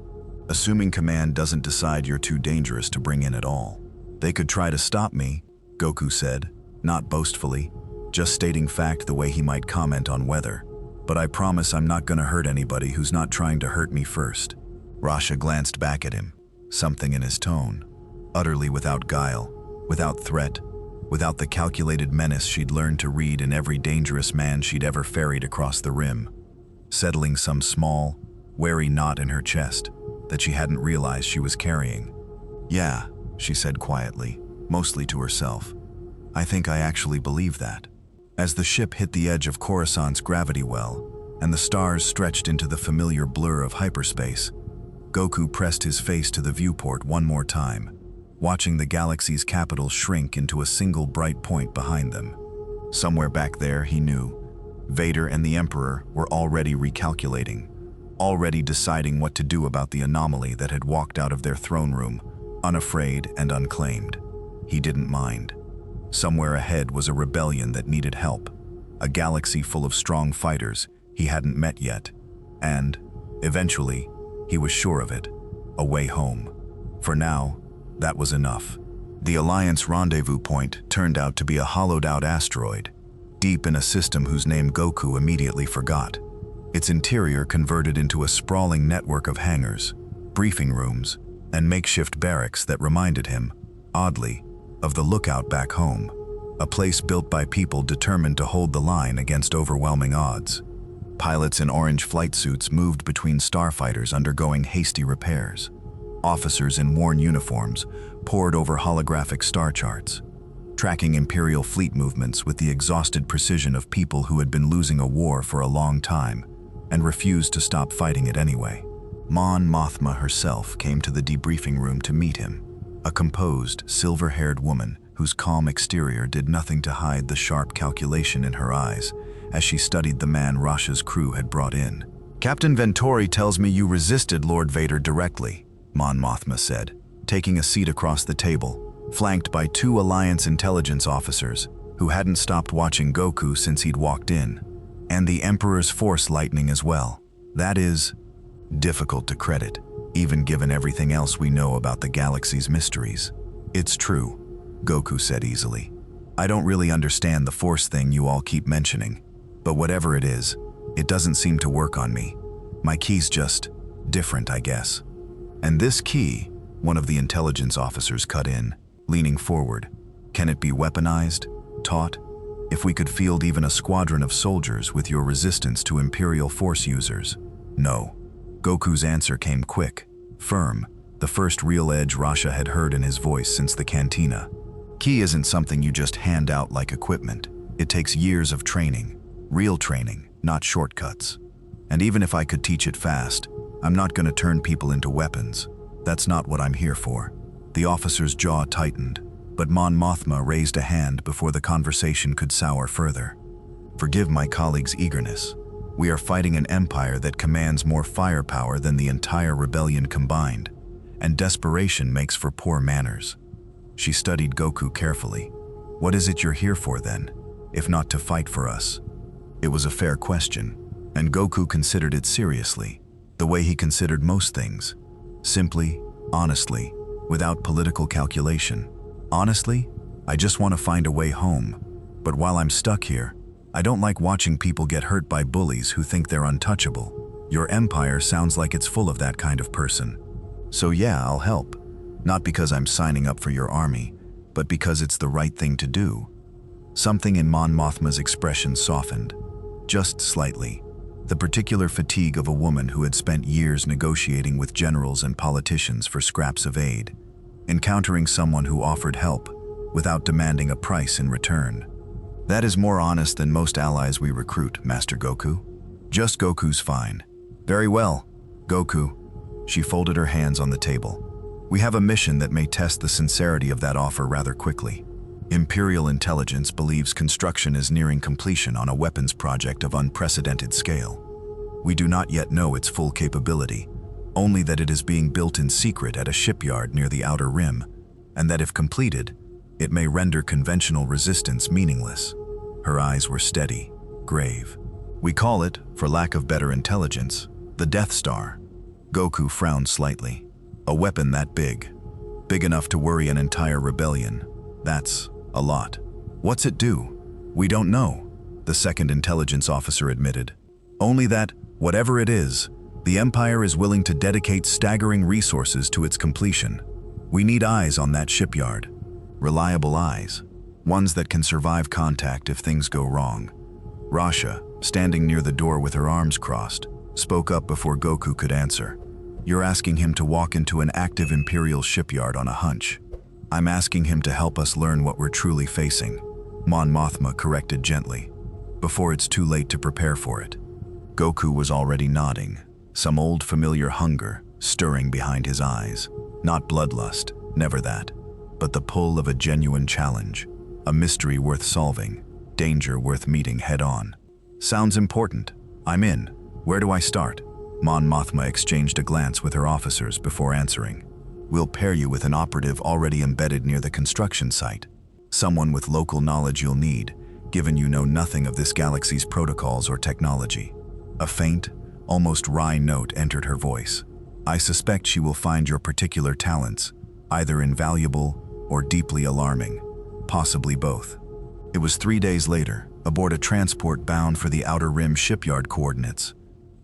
"Assuming command doesn't decide you're too dangerous to bring in at all." "They could try to stop me," Goku said, not boastfully, just stating fact the way he might comment on weather. "But I promise I'm not gonna hurt anybody who's not trying to hurt me first." Rasha glanced back at him, something in his tone, utterly without guile, without threat, without the calculated menace she'd learned to read in every dangerous man she'd ever ferried across the rim, settling some small, wary knot in her chest that she hadn't realized she was carrying. "Yeah," she said quietly, mostly to herself. "I think I actually believe that." As the ship hit the edge of Coruscant's gravity well, and the stars stretched into the familiar blur of hyperspace, Goku pressed his face to the viewport one more time, watching the galaxy's capital shrink into a single bright point behind them. Somewhere back there, he knew, Vader and the Emperor were already recalculating, already deciding what to do about the anomaly that had walked out of their throne room, unafraid and unclaimed. He didn't mind. Somewhere ahead was a rebellion that needed help, a galaxy full of strong fighters he hadn't met yet, and, eventually, he was sure of it, a way home. For now, that was enough. The Alliance rendezvous point turned out to be a hollowed-out asteroid, deep in a system whose name Goku immediately forgot. Its interior converted into a sprawling network of hangars, briefing rooms, and makeshift barracks that reminded him, oddly, of the lookout back home, a place built by people determined to hold the line against overwhelming odds. Pilots in orange flight suits moved between starfighters undergoing hasty repairs. Officers in worn uniforms pored over holographic star charts, tracking Imperial fleet movements with the exhausted precision of people who had been losing a war for a long time and refused to stop fighting it anyway. Mon Mothma herself came to the debriefing room to meet him, a composed, silver-haired woman whose calm exterior did nothing to hide the sharp calculation in her eyes as she studied the man Rasha's crew had brought in. "Captain Ventori tells me you resisted Lord Vader directly," Mon Mothma said, taking a seat across the table, flanked by two Alliance intelligence officers who hadn't stopped watching Goku since he'd walked in, and the Emperor's Force lightning as well. "That is difficult to credit, even given everything else we know about the galaxy's mysteries." "It's true," Goku said easily. "I don't really understand the Force thing you all keep mentioning, but whatever it is, it doesn't seem to work on me. My key's just different, I guess." "And this key," one of the intelligence officers cut in, leaning forward, "can it be weaponized, taught? If we could field even a squadron of soldiers with your resistance to Imperial Force users?" "No." Goku's answer came quick, firm, the first real edge Rasha had heard in his voice since the cantina. "Key isn't something you just hand out like equipment. It takes years of training, real training, not shortcuts. And even if I could teach it fast, I'm not going to turn people into weapons. That's not what I'm here for." The officer's jaw tightened, but Mon Mothma raised a hand before the conversation could sour further. "Forgive my colleague's eagerness. We are fighting an empire that commands more firepower than the entire rebellion combined, and desperation makes for poor manners." She studied Goku carefully. "What is it you're here for then, if not to fight for us?" It was a fair question, and Goku considered it seriously. the way he considered most things. Simply, honestly, without political calculation. Honestly, I just want to find a way home. But while I'm stuck here, I don't like watching people get hurt by bullies who think they're untouchable. Your empire sounds like it's full of that kind of person. So yeah, I'll help. Not because I'm signing up for your army, but because it's the right thing to do. Something in Mon Mothma's expression softened, just slightly. The particular fatigue of a woman who had spent years negotiating with generals and politicians for scraps of aid, encountering someone who offered help without demanding a price in return. That is more honest than most allies we recruit, Master Goku. Just Goku's fine. Very well, Goku. She folded her hands on the table. We have a mission that may test the sincerity of that offer rather quickly. Imperial intelligence believes construction is nearing completion on a weapons project of unprecedented scale. We do not yet know its full capability, only that it is being built in secret at a shipyard near the Outer Rim, and that if completed, it may render conventional resistance meaningless. Her eyes were steady, grave. We call it, for lack of better intelligence, the Death Star. Goku frowned slightly. A weapon that big enough to worry an entire rebellion. That's a lot. What's it do? We don't know, the second intelligence officer admitted. Only that, whatever it is, the Empire is willing to dedicate staggering resources to its completion. We need eyes on that shipyard. Reliable eyes. Ones that can survive contact if things go wrong. Rasha, standing near the door with her arms crossed, spoke up before Goku could answer. You're asking him to walk into an active Imperial shipyard on a hunch. I'm asking him to help us learn what we're truly facing, Mon Mothma corrected gently, before it's too late to prepare for it. Goku was already nodding, some old familiar hunger stirring behind his eyes. Not bloodlust, never that, but the pull of a genuine challenge, a mystery worth solving, danger worth meeting head-on. Sounds important. I'm in. Where do I start? Mon Mothma exchanged a glance with her officers before answering. We'll pair you with an operative already embedded near the construction site. Someone with local knowledge you'll need, given you know nothing of this galaxy's protocols or technology. A faint, almost wry note entered her voice. I suspect she will find your particular talents either invaluable or deeply alarming, possibly both. It was 3 days later, aboard a transport bound for the Outer Rim shipyard coordinates,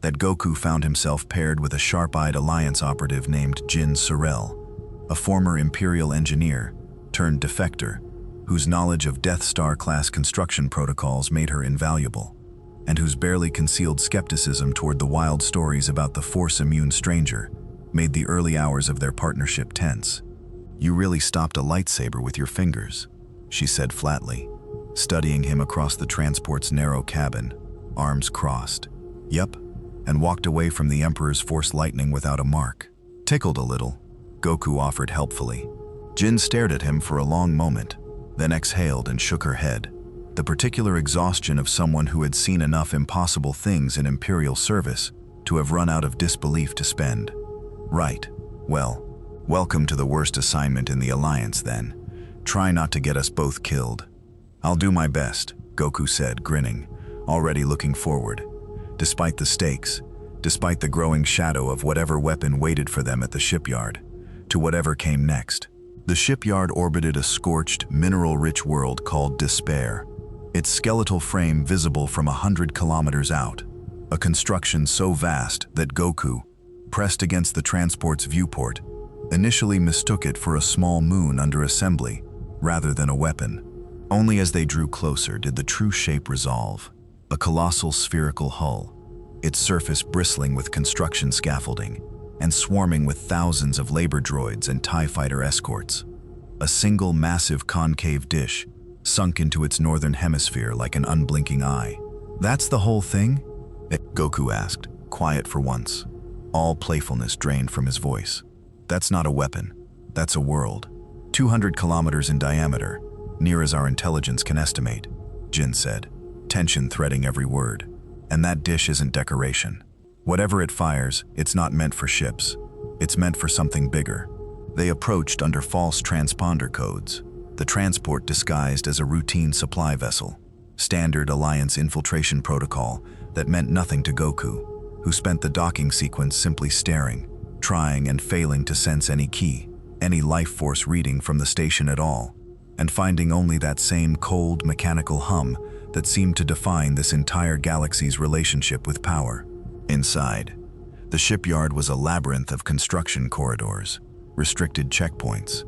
that Goku found himself paired with a sharp-eyed Alliance operative named Jin Sorel, a former Imperial engineer turned defector, whose knowledge of Death Star-class construction protocols made her invaluable, and whose barely concealed skepticism toward the wild stories about the Force-immune stranger made the early hours of their partnership tense. You really stopped a lightsaber with your fingers, she said flatly, studying him across the transport's narrow cabin, arms crossed. Yep, and walked away from the Emperor's Force lightning without a mark. Tickled a little, Goku offered helpfully. Jin stared at him for a long moment, then exhaled and shook her head, the particular exhaustion of someone who had seen enough impossible things in Imperial service to have run out of disbelief to spend. Right, well, welcome to the worst assignment in the Alliance then. Try not to get us both killed. I'll do my best, Goku said, grinning, already looking forward. Despite the stakes, despite the growing shadow of whatever weapon waited for them at the shipyard, to whatever came next. The shipyard orbited a scorched, mineral-rich world called Despair, its skeletal frame visible from 100 kilometers out, a construction so vast that Goku, pressed against the transport's viewport, initially mistook it for a small moon under assembly rather than a weapon. Only as they drew closer did the true shape resolve. A colossal spherical hull, its surface bristling with construction scaffolding and swarming with thousands of labor droids and TIE fighter escorts. A single massive concave dish sunk into its northern hemisphere like an unblinking eye. That's the whole thing? Goku asked, quiet for once, all playfulness drained from his voice. That's not a weapon. That's a world. 200 kilometers in diameter, near as our intelligence can estimate, Jin said, tension threading every word. And that dish isn't decoration. Whatever it fires, it's not meant for ships. It's meant for something bigger. They approached under false transponder codes, the transport disguised as a routine supply vessel, standard Alliance infiltration protocol that meant nothing to Goku, who spent the docking sequence simply staring, trying and failing to sense any key, any life force reading from the station at all, and finding only that same cold, mechanical hum that seemed to define this entire galaxy's relationship with power. Inside, the shipyard was a labyrinth of construction corridors, restricted checkpoints,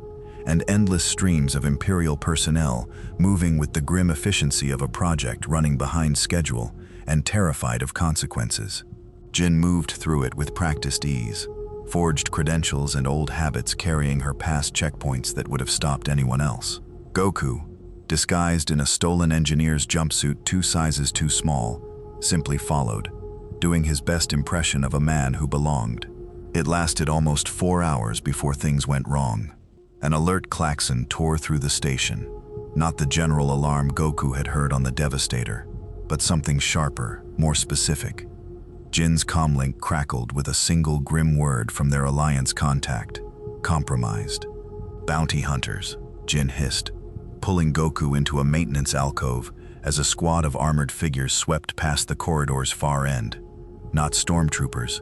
and endless streams of Imperial personnel moving with the grim efficiency of a project running behind schedule and terrified of consequences. Jin moved through it with practiced ease, forged credentials and old habits carrying her past checkpoints that would have stopped anyone else. Goku, disguised in a stolen engineer's jumpsuit 2 sizes too small, simply followed, doing his best impression of a man who belonged. It lasted almost 4 hours before things went wrong. An alert klaxon tore through the station, not the general alarm Goku had heard on the Devastator, but something sharper, more specific. Jin's comlink crackled with a single grim word from their alliance contact: compromised. Bounty hunters, Jin hissed, pulling Goku into a maintenance alcove as a squad of armored figures swept past the corridor's far end. Not stormtroopers,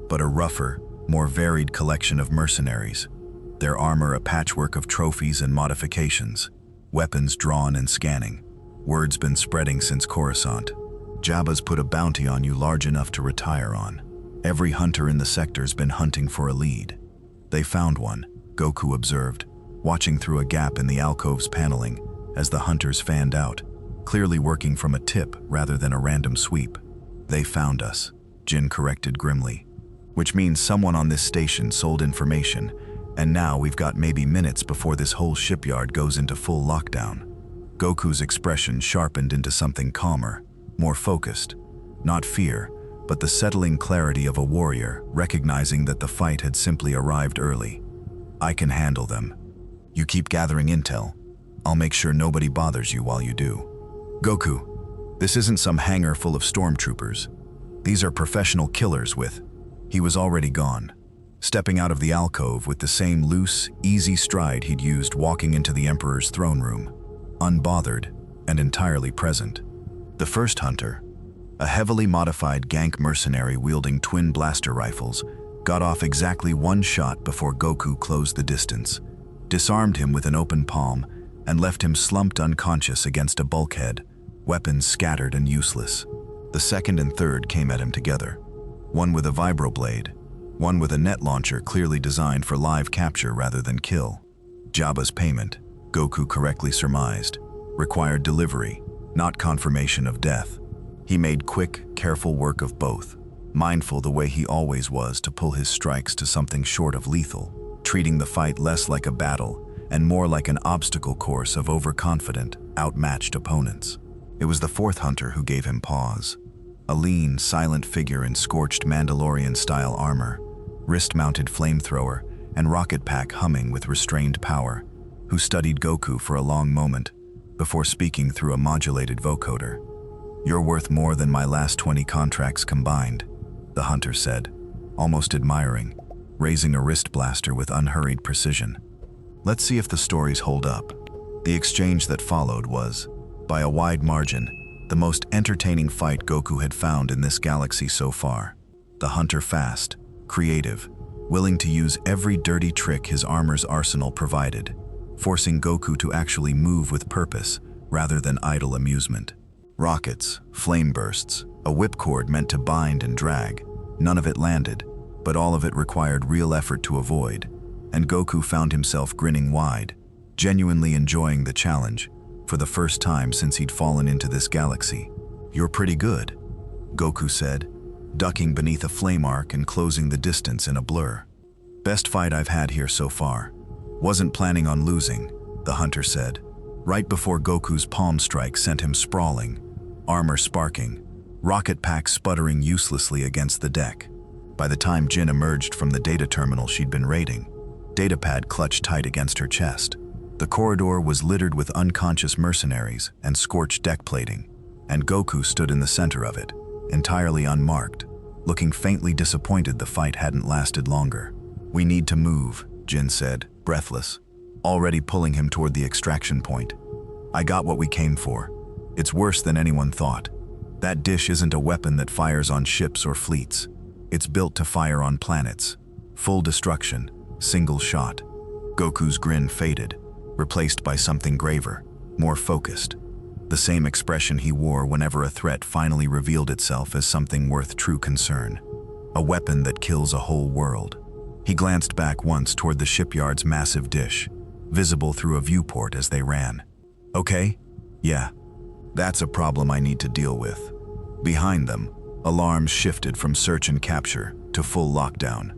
but a rougher, more varied collection of mercenaries, their armor a patchwork of trophies and modifications, weapons drawn and scanning. Word's been spreading since Coruscant. Jabba's put a bounty on you large enough to retire on. Every hunter in the sector's been hunting for a lead. They found one, Goku observed, watching through a gap in the alcove's paneling as the hunters fanned out, clearly working from a tip rather than a random sweep. They found us, Jin corrected grimly, which means someone on this station sold information, and now we've got maybe minutes before this whole shipyard goes into full lockdown. Goku's expression sharpened into something calmer, more focused. Not fear, but the settling clarity of a warrior recognizing that the fight had simply arrived early. I can handle them. You keep gathering intel. I'll make sure nobody bothers you while you do. Goku, this isn't some hangar full of stormtroopers. These are professional killers with... He was already gone, stepping out of the alcove with the same loose, easy stride he'd used walking into the Emperor's throne room, unbothered and entirely present. The first hunter, a heavily modified gank mercenary wielding twin blaster rifles, got off exactly 1 shot before Goku closed the distance, disarmed him with an open palm, and left him slumped unconscious against a bulkhead, weapons scattered and useless. The second and third came at him together, one with a vibroblade, one with a net launcher clearly designed for live capture rather than kill. Jabba's payment, Goku correctly surmised, required delivery, not confirmation of death. He made quick, careful work of both, mindful the way he always was to pull his strikes to something short of lethal, treating the fight less like a battle and more like an obstacle course of overconfident, outmatched opponents. It was the fourth hunter who gave him pause. A lean, silent figure in scorched Mandalorian-style armor, wrist-mounted flamethrower, and rocket pack humming with restrained power, who studied Goku for a long moment before speaking through a modulated vocoder. "You're worth more than my last 20 contracts combined," the hunter said, almost admiring, raising a wrist blaster with unhurried precision. Let's see if the stories hold up. The exchange that followed was, by a wide margin, the most entertaining fight Goku had found in this galaxy so far. The hunter fast, creative, willing to use every dirty trick his armor's arsenal provided, forcing Goku to actually move with purpose rather than idle amusement. Rockets, flame bursts, a whipcord meant to bind and drag. None of it landed, but all of it required real effort to avoid, and Goku found himself grinning wide, genuinely enjoying the challenge, for the first time since he'd fallen into this galaxy. "You're pretty good," Goku said, ducking beneath a flame arc and closing the distance in a blur. "Best fight I've had here so far. Wasn't planning on losing," the hunter said, right before Goku's palm strike sent him sprawling, armor sparking, rocket pack sputtering uselessly against the deck. By the time Jin emerged from the data terminal she'd been raiding, datapad clutched tight against her chest. The corridor was littered with unconscious mercenaries and scorched deck plating, and Goku stood in the center of it, entirely unmarked, looking faintly disappointed the fight hadn't lasted longer. "We need to move," Jin said, breathless, already pulling him toward the extraction point. "I got what we came for. It's worse than anyone thought. That dish isn't a weapon that fires on ships or fleets. It's built to fire on planets. Full destruction, single shot. Goku's grin faded, replaced by something graver, more focused. The same expression he wore whenever a threat finally revealed itself as something worth true concern. A weapon that kills a whole world. He glanced back once toward the shipyard's massive dish, visible through a viewport as they ran. Okay? Yeah. That's a problem I need to deal with. Behind them, alarms shifted from search and capture to full lockdown.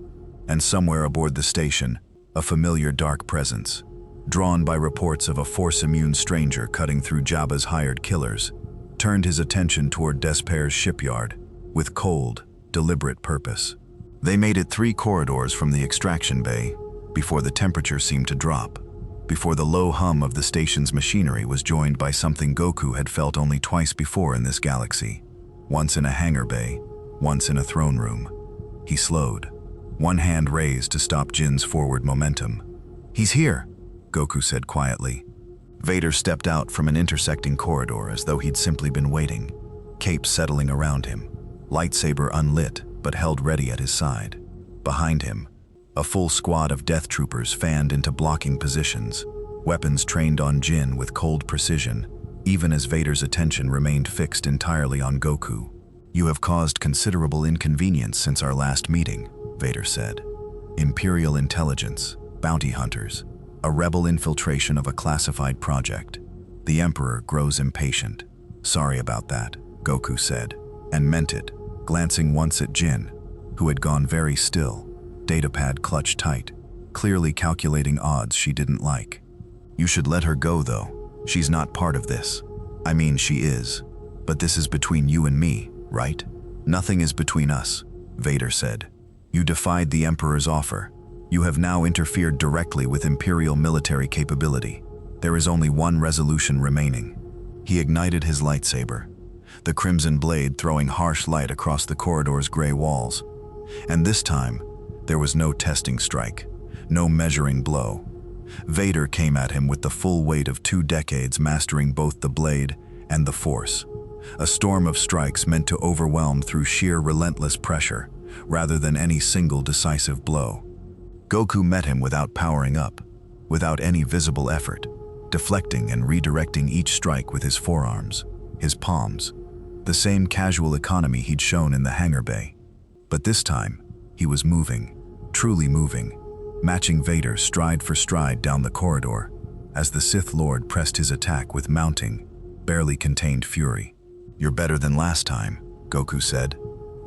And somewhere aboard the station, a familiar dark presence, drawn by reports of a Force-immune stranger cutting through Jabba's hired killers, turned his attention toward Despair's shipyard with cold, deliberate purpose. They made it 3 corridors from the extraction bay before the temperature seemed to drop, before the low hum of the station's machinery was joined by something Goku had felt only twice before in this galaxy, once in a hangar bay, once in a throne room. He slowed, one hand raised to stop Jin's forward momentum. "He's here," Goku said quietly. Vader stepped out from an intersecting corridor as though he'd simply been waiting, cape settling around him, lightsaber unlit but held ready at his side. Behind him, a full squad of death troopers fanned into blocking positions, weapons trained on Jin with cold precision, even as Vader's attention remained fixed entirely on Goku. "You have caused considerable inconvenience since our last meeting," Vader said. "Imperial intelligence, bounty hunters, a rebel infiltration of a classified project. The Emperor grows impatient." "Sorry about that," Goku said, and meant it, glancing once at Jin, who had gone very still, datapad clutched tight, clearly calculating odds she didn't like. "You should let her go, though. She's not part of this. I mean, she is. But this is between you and me, right?" "Nothing is between us," Vader said. "You defied the Emperor's offer. You have now interfered directly with Imperial military capability. There is only one resolution remaining." He ignited his lightsaber, the crimson blade throwing harsh light across the corridor's gray walls. And this time, there was no testing strike, no measuring blow. Vader came at him with the full weight of 2 decades mastering both the blade and the Force. A storm of strikes meant to overwhelm through sheer relentless pressure, rather than any single decisive blow. Goku met him without powering up, without any visible effort, deflecting and redirecting each strike with his forearms, his palms, the same casual economy he'd shown in the hangar bay. But this time, he was moving, truly moving, matching Vader stride for stride down the corridor, as the Sith Lord pressed his attack with mounting, barely contained fury. "You're better than last time," Goku said,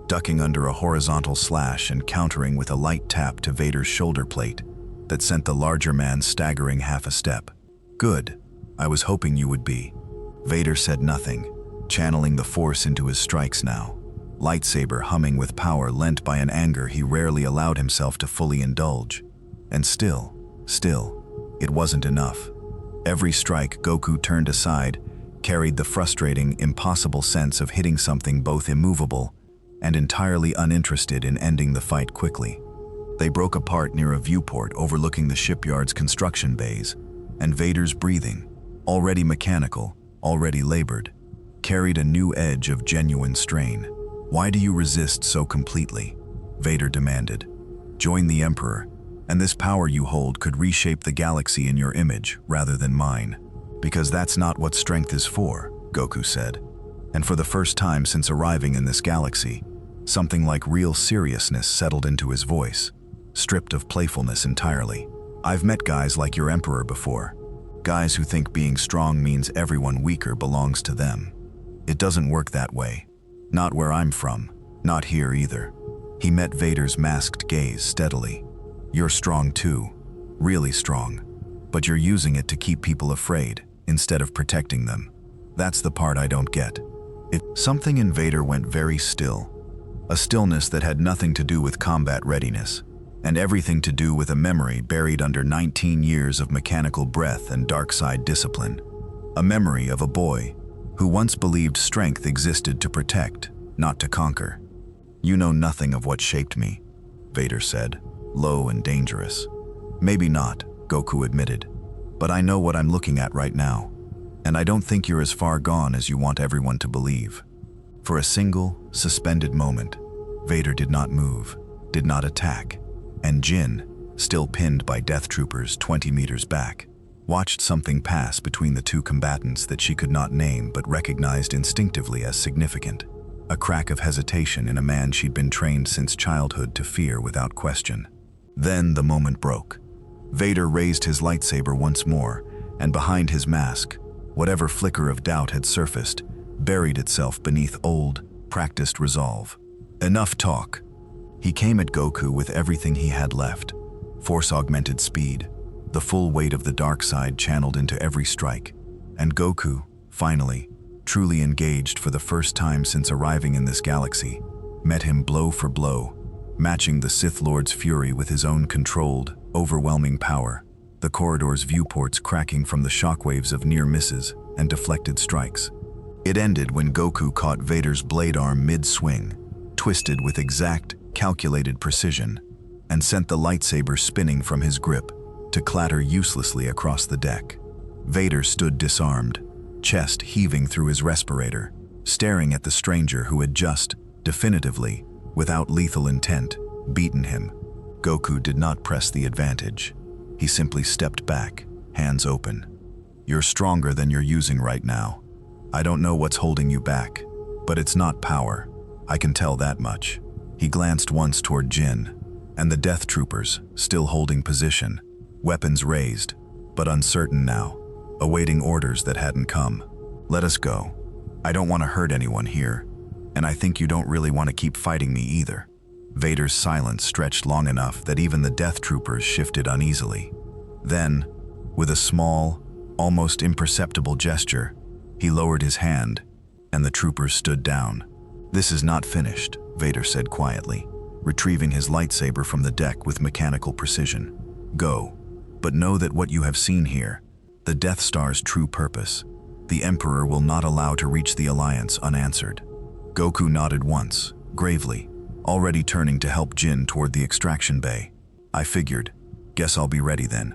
ducking under a horizontal slash and countering with a light tap to Vader's shoulder plate that sent the larger man staggering half a step. "Good. I was hoping you would be." Vader said nothing, channeling the Force into his strikes now, lightsaber humming with power lent by an anger he rarely allowed himself to fully indulge. And still, it wasn't enough. Every strike Goku turned aside carried the frustrating, impossible sense of hitting something both immovable and entirely uninterested in ending the fight quickly. They broke apart near a viewport overlooking the shipyard's construction bays, and Vader's breathing, already mechanical, already labored, carried a new edge of genuine strain. "Why do you resist so completely?" Vader demanded. "Join the Emperor, and this power you hold could reshape the galaxy in your image rather than mine." "Because that's not what strength is for," Goku said. And for the first time since arriving in this galaxy, something like real seriousness settled into his voice, stripped of playfulness entirely. "I've met guys like your Emperor before. Guys who think being strong means everyone weaker belongs to them. It doesn't work that way. Not where I'm from, not here either." He met Vader's masked gaze steadily. "You're strong too, really strong, but you're using it to keep people afraid instead of protecting them. That's the part I don't get." Something in Vader went very still, a stillness that had nothing to do with combat readiness, and everything to do with a memory buried under 19 years of mechanical breath and dark side discipline. A memory of a boy who once believed strength existed to protect, not to conquer. "You know nothing of what shaped me," Vader said, low and dangerous. "Maybe not," Goku admitted, "but I know what I'm looking at right now, and I don't think you're as far gone as you want everyone to believe." For a single, suspended moment, Vader did not move, did not attack, and Jin, still pinned by death troopers 20 meters back, watched something pass between the two combatants that she could not name but recognized instinctively as significant. A crack of hesitation in a man she'd been trained since childhood to fear without question. Then the moment broke. Vader raised his lightsaber once more, and behind his mask, whatever flicker of doubt had surfaced, buried itself beneath old, practiced resolve. Enough talk. He came at Goku with everything he had left. Force-augmented speed, the full weight of the dark side channeled into every strike, and Goku, finally, truly engaged for the first time since arriving in this galaxy, met him blow for blow, matching the Sith Lord's fury with his own controlled, overwhelming power, the corridor's viewports cracking from the shockwaves of near misses and deflected strikes. It ended when Goku caught Vader's blade arm mid-swing, twisted with exact, calculated precision, and sent the lightsaber spinning from his grip to clatter uselessly across the deck. Vader stood disarmed, chest heaving through his respirator, staring at the stranger who had just, definitively, without lethal intent, beaten him. Goku did not press the advantage. He simply stepped back, hands open. "You're stronger than you're using right now. I don't know what's holding you back, but it's not power. I can tell that much." He glanced once toward Jin, and the death troopers, still holding position, weapons raised, but uncertain now, awaiting orders that hadn't come. "Let us go. I don't want to hurt anyone here, and I think you don't really want to keep fighting me either." Vader's silence stretched long enough that even the death troopers shifted uneasily. Then, with a small, almost imperceptible gesture, he lowered his hand, and the troopers stood down. "This is not finished," Vader said quietly, retrieving his lightsaber from the deck with mechanical precision. "Go, but know that what you have seen here, the Death Star's true purpose, the Emperor will not allow to reach the Alliance unanswered." Goku nodded once, gravely, already turning to help Jin toward the extraction bay. "I figured. Guess I'll be ready then."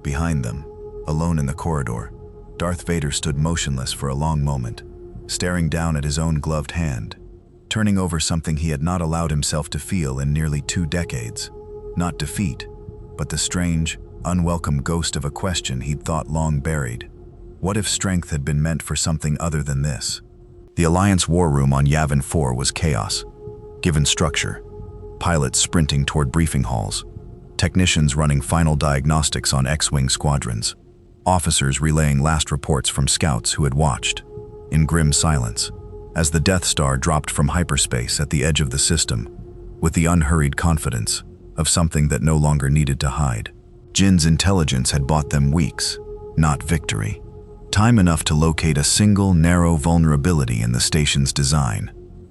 Behind them, alone in the corridor, Darth Vader stood motionless for a long moment, staring down at his own gloved hand, turning over something he had not allowed himself to feel in nearly 2 decades. Not defeat, but the strange, unwelcome ghost of a question he'd thought long buried. What if strength had been meant for something other than this? The Alliance war room on Yavin 4 was chaos, given structure. Pilots sprinting toward briefing halls, technicians running final diagnostics on X-Wing squadrons, officers relaying last reports from scouts who had watched, in grim silence, as the Death Star dropped from hyperspace at the edge of the system, with the unhurried confidence of something that no longer needed to hide. Jin's intelligence had bought them weeks, not victory. Time enough to locate a single, narrow vulnerability in the station's design.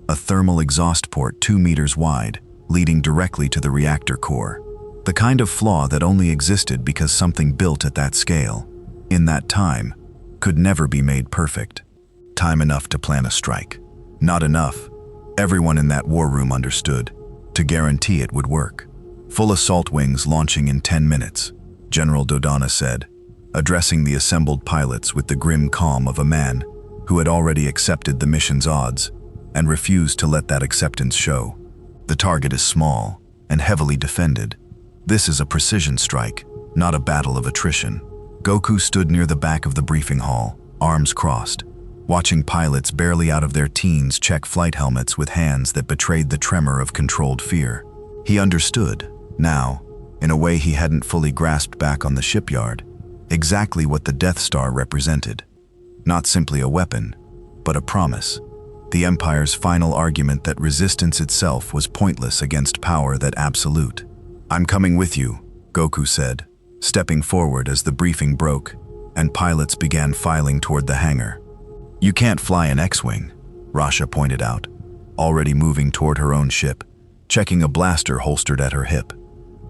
A thermal exhaust port 2 meters wide, leading directly to the reactor core. The kind of flaw that only existed because something built at that scale, in that time, could never be made perfect. Time enough to plan a strike. Not enough, everyone in that war room understood, to guarantee it would work. "Full assault wings launching in 10 minutes, General Dodonna said, addressing the assembled pilots with the grim calm of a man who had already accepted the mission's odds and refused to let that acceptance show. "The target is small and heavily defended. This is a precision strike, not a battle of attrition." Goku stood near the back of the briefing hall, arms crossed, watching pilots barely out of their teens check flight helmets with hands that betrayed the tremor of controlled fear. He understood, now, in a way he hadn't fully grasped back on the shipyard, exactly what the Death Star represented. Not simply a weapon, but a promise. The Empire's final argument that resistance itself was pointless against power that absolute. "I'm coming with you," Goku said, stepping forward as the briefing broke, and pilots began filing toward the hangar. "You can't fly an X-Wing," Rasha pointed out, already moving toward her own ship, checking a blaster holstered at her hip.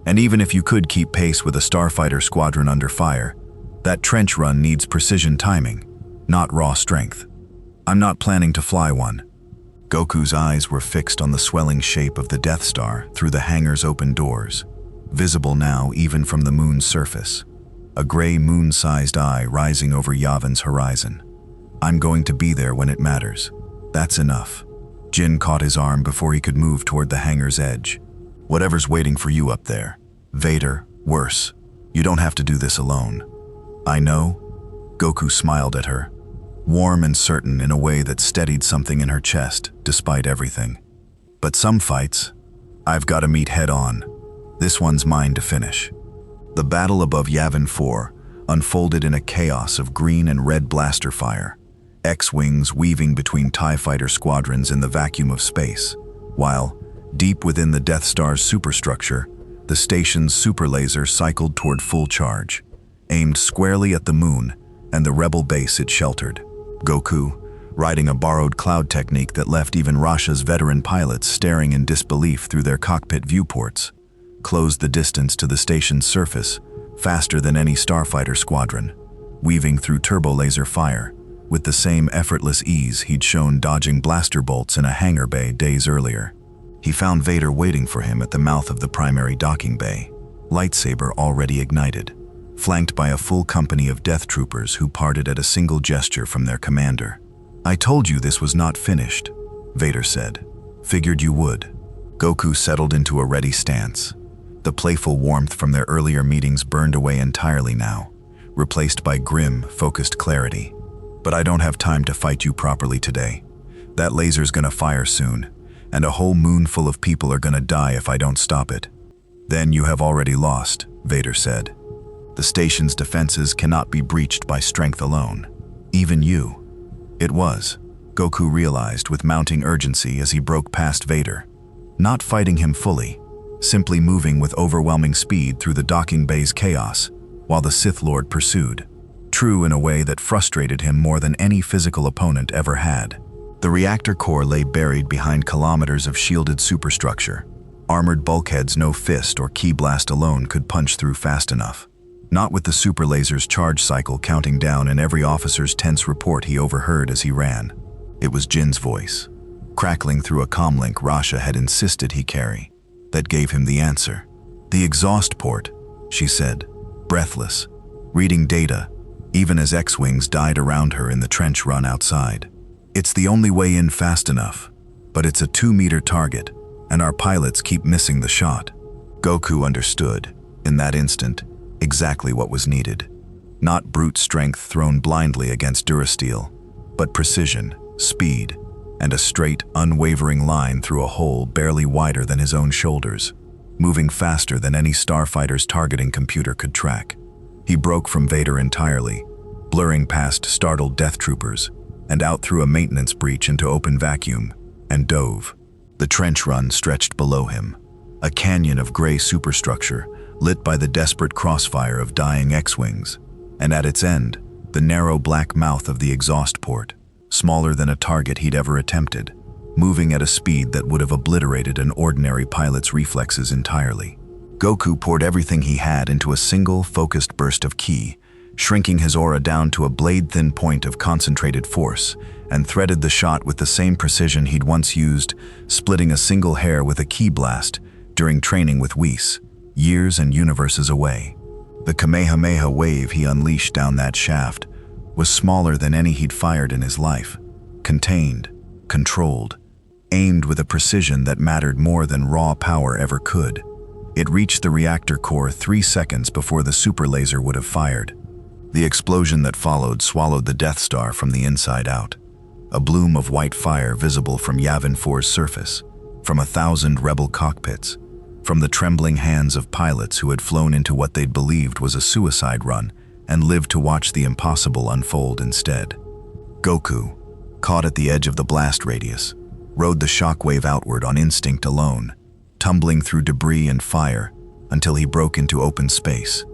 "And even if you could keep pace with a starfighter squadron under fire, that trench run needs precision timing, not raw strength. I'm not planning to fly one." Goku's eyes were fixed on the swelling shape of the Death Star through the hangar's open doors, visible now even from the moon's surface, a gray moon-sized eye rising over Yavin's horizon. "I'm going to be there when it matters. That's enough." Jin caught his arm before he could move toward the hangar's edge. "Whatever's waiting for you up there. Vader, worse. You don't have to do this alone." "I know." Goku smiled at her, warm and certain in a way that steadied something in her chest, despite everything. "But some fights, I've got to meet head on. This one's mine to finish." The battle above Yavin 4 unfolded in a chaos of green and red blaster fire, X-wings weaving between TIE fighter squadrons in the vacuum of space, while, deep within the Death Star's superstructure, the station's super laser cycled toward full charge, aimed squarely at the moon and the rebel base it sheltered. Goku, riding a borrowed cloud technique that left even Rasha's veteran pilots staring in disbelief through their cockpit viewports, closed the distance to the station's surface faster than any starfighter squadron, weaving through turbo-laser fire with the same effortless ease he'd shown dodging blaster bolts in a hangar bay days earlier. He found Vader waiting for him at the mouth of the primary docking bay, lightsaber already ignited, flanked by a full company of death troopers who parted at a single gesture from their commander. "I told you this was not finished," Vader said. "Figured you would." Goku settled into a ready stance. The playful warmth from their earlier meetings burned away entirely now, replaced by grim, focused clarity. "But I don't have time to fight you properly today. That laser's gonna fire soon, and a whole moon full of people are gonna die if I don't stop it." "Then you have already lost," Vader said. "The station's defenses cannot be breached by strength alone. Even you." It was, Goku realized with mounting urgency as he broke past Vader. Not fighting him fully, simply moving with overwhelming speed through the docking bay's chaos, while the Sith Lord pursued. True in a way that frustrated him more than any physical opponent ever had. The reactor core lay buried behind kilometers of shielded superstructure, armored bulkheads no fist or ki blast alone could punch through fast enough. Not with the super laser's charge cycle counting down in every officer's tense report he overheard as he ran. It was Jin's voice, crackling through a comlink Rasha had insisted he carry, that gave him the answer. "The exhaust port," she said, breathless, reading data, even as X-wings died around her in the trench run outside. "It's the only way in fast enough, but it's a 2-meter target, and our pilots keep missing the shot." Goku understood, in that instant, exactly what was needed. Not brute strength thrown blindly against durasteel, but precision, speed, and a straight, unwavering line through a hole barely wider than his own shoulders, moving faster than any starfighter's targeting computer could track. He broke from Vader entirely, blurring past startled death troopers, and out through a maintenance breach into open vacuum, and dove. The trench run stretched below him, a canyon of gray superstructure lit by the desperate crossfire of dying X-wings, and at its end, the narrow black mouth of the exhaust port, smaller than a target he'd ever attempted, moving at a speed that would have obliterated an ordinary pilot's reflexes entirely. Goku poured everything he had into a single, focused burst of ki, shrinking his aura down to a blade-thin point of concentrated force, and threaded the shot with the same precision he'd once used, splitting a single hair with a ki blast during training with Whis, years and universes away. The Kamehameha wave he unleashed down that shaft was smaller than any he'd fired in his life, contained, controlled, aimed with a precision that mattered more than raw power ever could. It reached the reactor core 3 seconds before the super laser would have fired. The explosion that followed swallowed the Death Star from the inside out, a bloom of white fire visible from Yavin 4's surface, from 1,000 rebel cockpits, from the trembling hands of pilots who had flown into what they'd believed was a suicide run and lived to watch the impossible unfold instead. Goku, caught at the edge of the blast radius, rode the shockwave outward on instinct alone, tumbling through debris and fire until he broke into open space,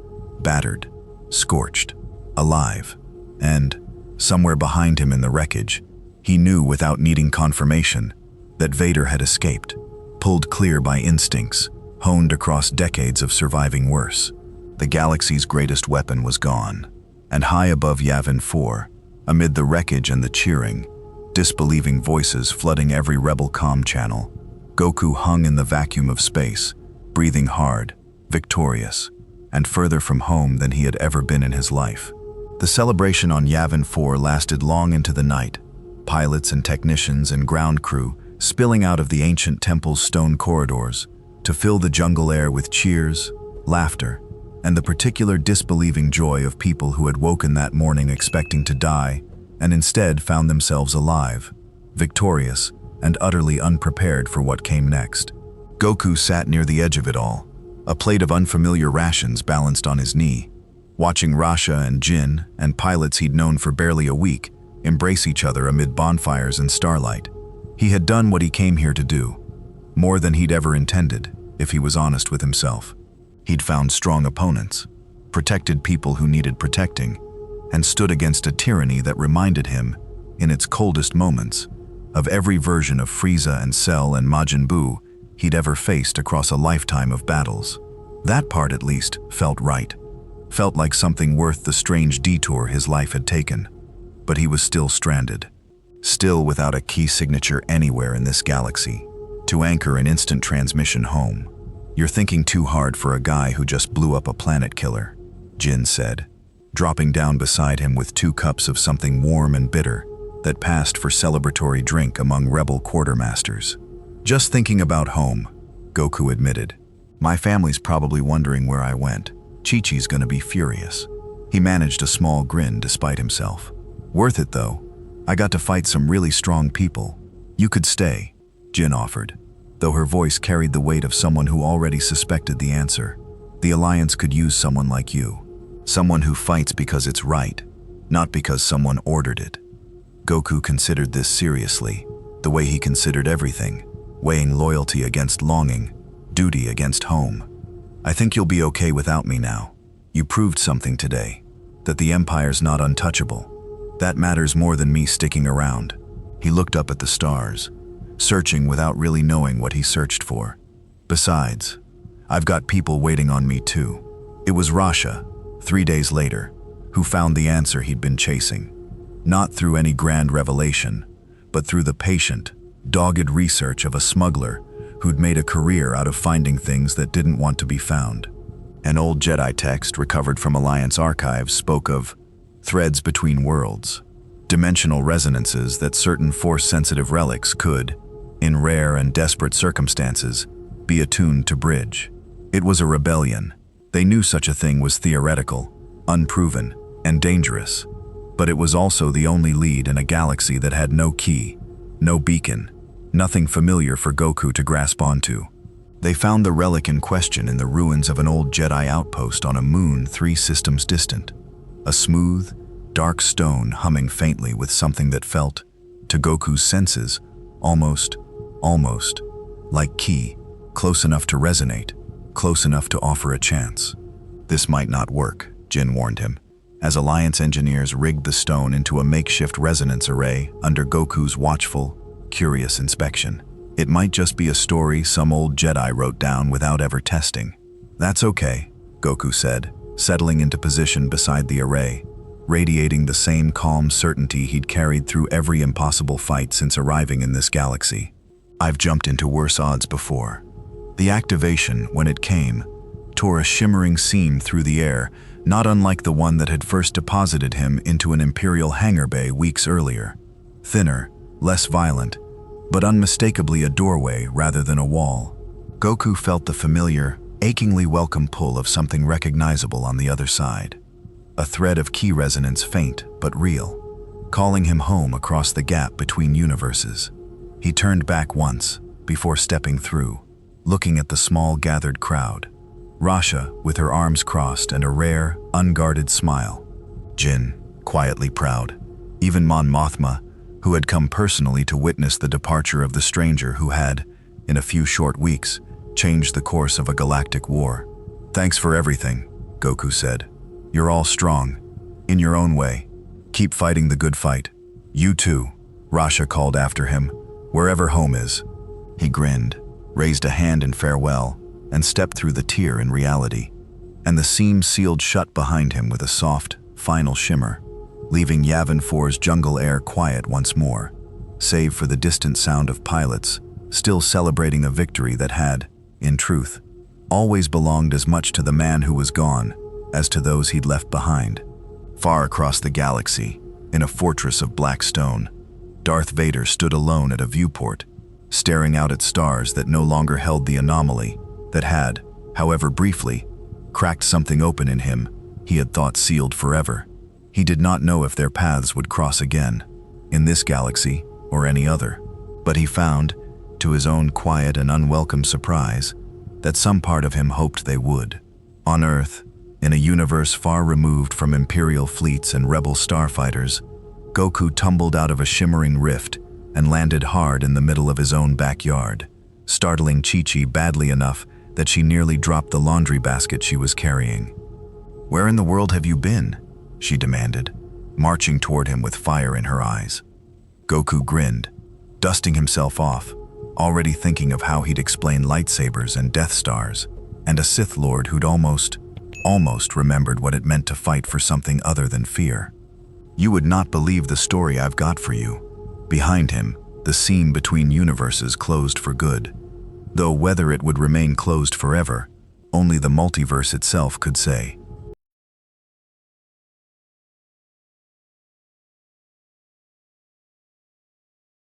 battered, scorched, alive, and, somewhere behind him in the wreckage, he knew without needing confirmation that Vader had escaped, pulled clear by instincts, honed across decades of surviving worse. The galaxy's greatest weapon was gone, and high above Yavin 4, amid the wreckage and the cheering, disbelieving voices flooding every rebel comm channel, Goku hung in the vacuum of space, breathing hard, victorious, and further from home than he had ever been in his life. The celebration on Yavin 4 lasted long into the night, pilots and technicians and ground crew spilling out of the ancient temple's stone corridors to fill the jungle air with cheers, laughter, and the particular disbelieving joy of people who had woken that morning expecting to die and instead found themselves alive, victorious, and utterly unprepared for what came next. Goku sat near the edge of it all, a plate of unfamiliar rations balanced on his knee, watching Rasha and Jin and pilots he'd known for barely a week embrace each other amid bonfires and starlight. He had done what he came here to do, more than he'd ever intended, if he was honest with himself. He'd found strong opponents, protected people who needed protecting, and stood against a tyranny that reminded him, in its coldest moments, of every version of Frieza and Cell and Majin Buu he'd ever faced across a lifetime of battles. That part, at least, felt right. Felt like something worth the strange detour his life had taken. But he was still stranded. Still without a key signature anywhere in this galaxy to anchor an instant transmission home. "You're thinking too hard for a guy who just blew up a planet killer," Jin said, dropping down beside him with 2 cups of something warm and bitter that passed for celebratory drink among rebel quartermasters. "Just thinking about home," Goku admitted. "My family's probably wondering where I went. Chi-Chi's gonna be furious." He managed a small grin despite himself. "Worth it though. I got to fight some really strong people. You could stay," Jin offered, though her voice carried the weight of someone who already suspected the answer. "The Alliance could use someone like you. Someone who fights because it's right, not because someone ordered it." Goku considered this seriously, the way he considered everything, weighing loyalty against longing, duty against home. "I think you'll be okay without me now. You proved something today, that the Empire's not untouchable. That matters more than me sticking around." He looked up at the stars, searching without really knowing what he searched for. "Besides, I've got people waiting on me too." It was Rasha, 3 days later, who found the answer he'd been chasing. Not through any grand revelation, but through the patient, dogged research of a smuggler who'd made a career out of finding things that didn't want to be found. An old Jedi text recovered from Alliance archives spoke of threads between worlds, dimensional resonances that certain Force-sensitive relics could, in rare and desperate circumstances, be attuned to bridge. It was a rebellion. They knew such a thing was theoretical, unproven, and dangerous. But it was also the only lead in a galaxy that had no key, no beacon, nothing familiar for Goku to grasp onto. They found the relic in question in the ruins of an old Jedi outpost on a moon 3 systems distant. A smooth, dark stone humming faintly with something that felt, to Goku's senses, almost, like ki, close enough to resonate, close enough to offer a chance. This might not work, Jin warned him, as Alliance engineers rigged the stone into a makeshift resonance array under Goku's watchful, curious inspection. It might just be a story some old Jedi wrote down without ever testing. "That's okay," Goku said, settling into position beside the array, radiating the same calm certainty he'd carried through every impossible fight since arriving in this galaxy. "I've jumped into worse odds before." The activation, when it came, tore a shimmering seam through the air, not unlike the one that had first deposited him into an Imperial hangar bay weeks earlier. Thinner, less violent, but unmistakably a doorway rather than a wall. Goku felt the familiar, achingly welcome pull of something recognizable on the other side. A thread of ki resonance, faint but real, calling him home across the gap between universes. He turned back once, before stepping through, looking at the small gathered crowd. Rasha, with her arms crossed and a rare, unguarded smile. Jin, quietly proud. Even Mon Mothma, who had come personally to witness the departure of the stranger who had, in a few short weeks, changed the course of a galactic war. "Thanks for everything," Goku said. "You're all strong, in your own way. Keep fighting the good fight." "You too," Rasha called after him, "wherever home is." He grinned, raised a hand in farewell, and stepped through the tier in reality. And the seam sealed shut behind him with a soft, final shimmer, leaving Yavin 4's jungle air quiet once more, save for the distant sound of pilots, still celebrating a victory that had, in truth, always belonged as much to the man who was gone as to those he'd left behind. Far across the galaxy, in a fortress of black stone, Darth Vader stood alone at a viewport, staring out at stars that no longer held the anomaly that had, however briefly, cracked something open in him he had thought sealed forever. He did not know if their paths would cross again, in this galaxy or any other, but he found, to his own quiet and unwelcome surprise, that some part of him hoped they would. On Earth, in a universe far removed from Imperial fleets and rebel starfighters, Goku tumbled out of a shimmering rift and landed hard in the middle of his own backyard, startling Chi-Chi badly enough that she nearly dropped the laundry basket she was carrying. "Where in the world have you been?" she demanded, marching toward him with fire in her eyes. Goku grinned, dusting himself off, already thinking of how he'd explain lightsabers and Death Stars, and a Sith Lord who'd almost remembered what it meant to fight for something other than fear. "You would not believe the story I've got for you." Behind him, the seam between universes closed for good, though whether it would remain closed forever, only the multiverse itself could say.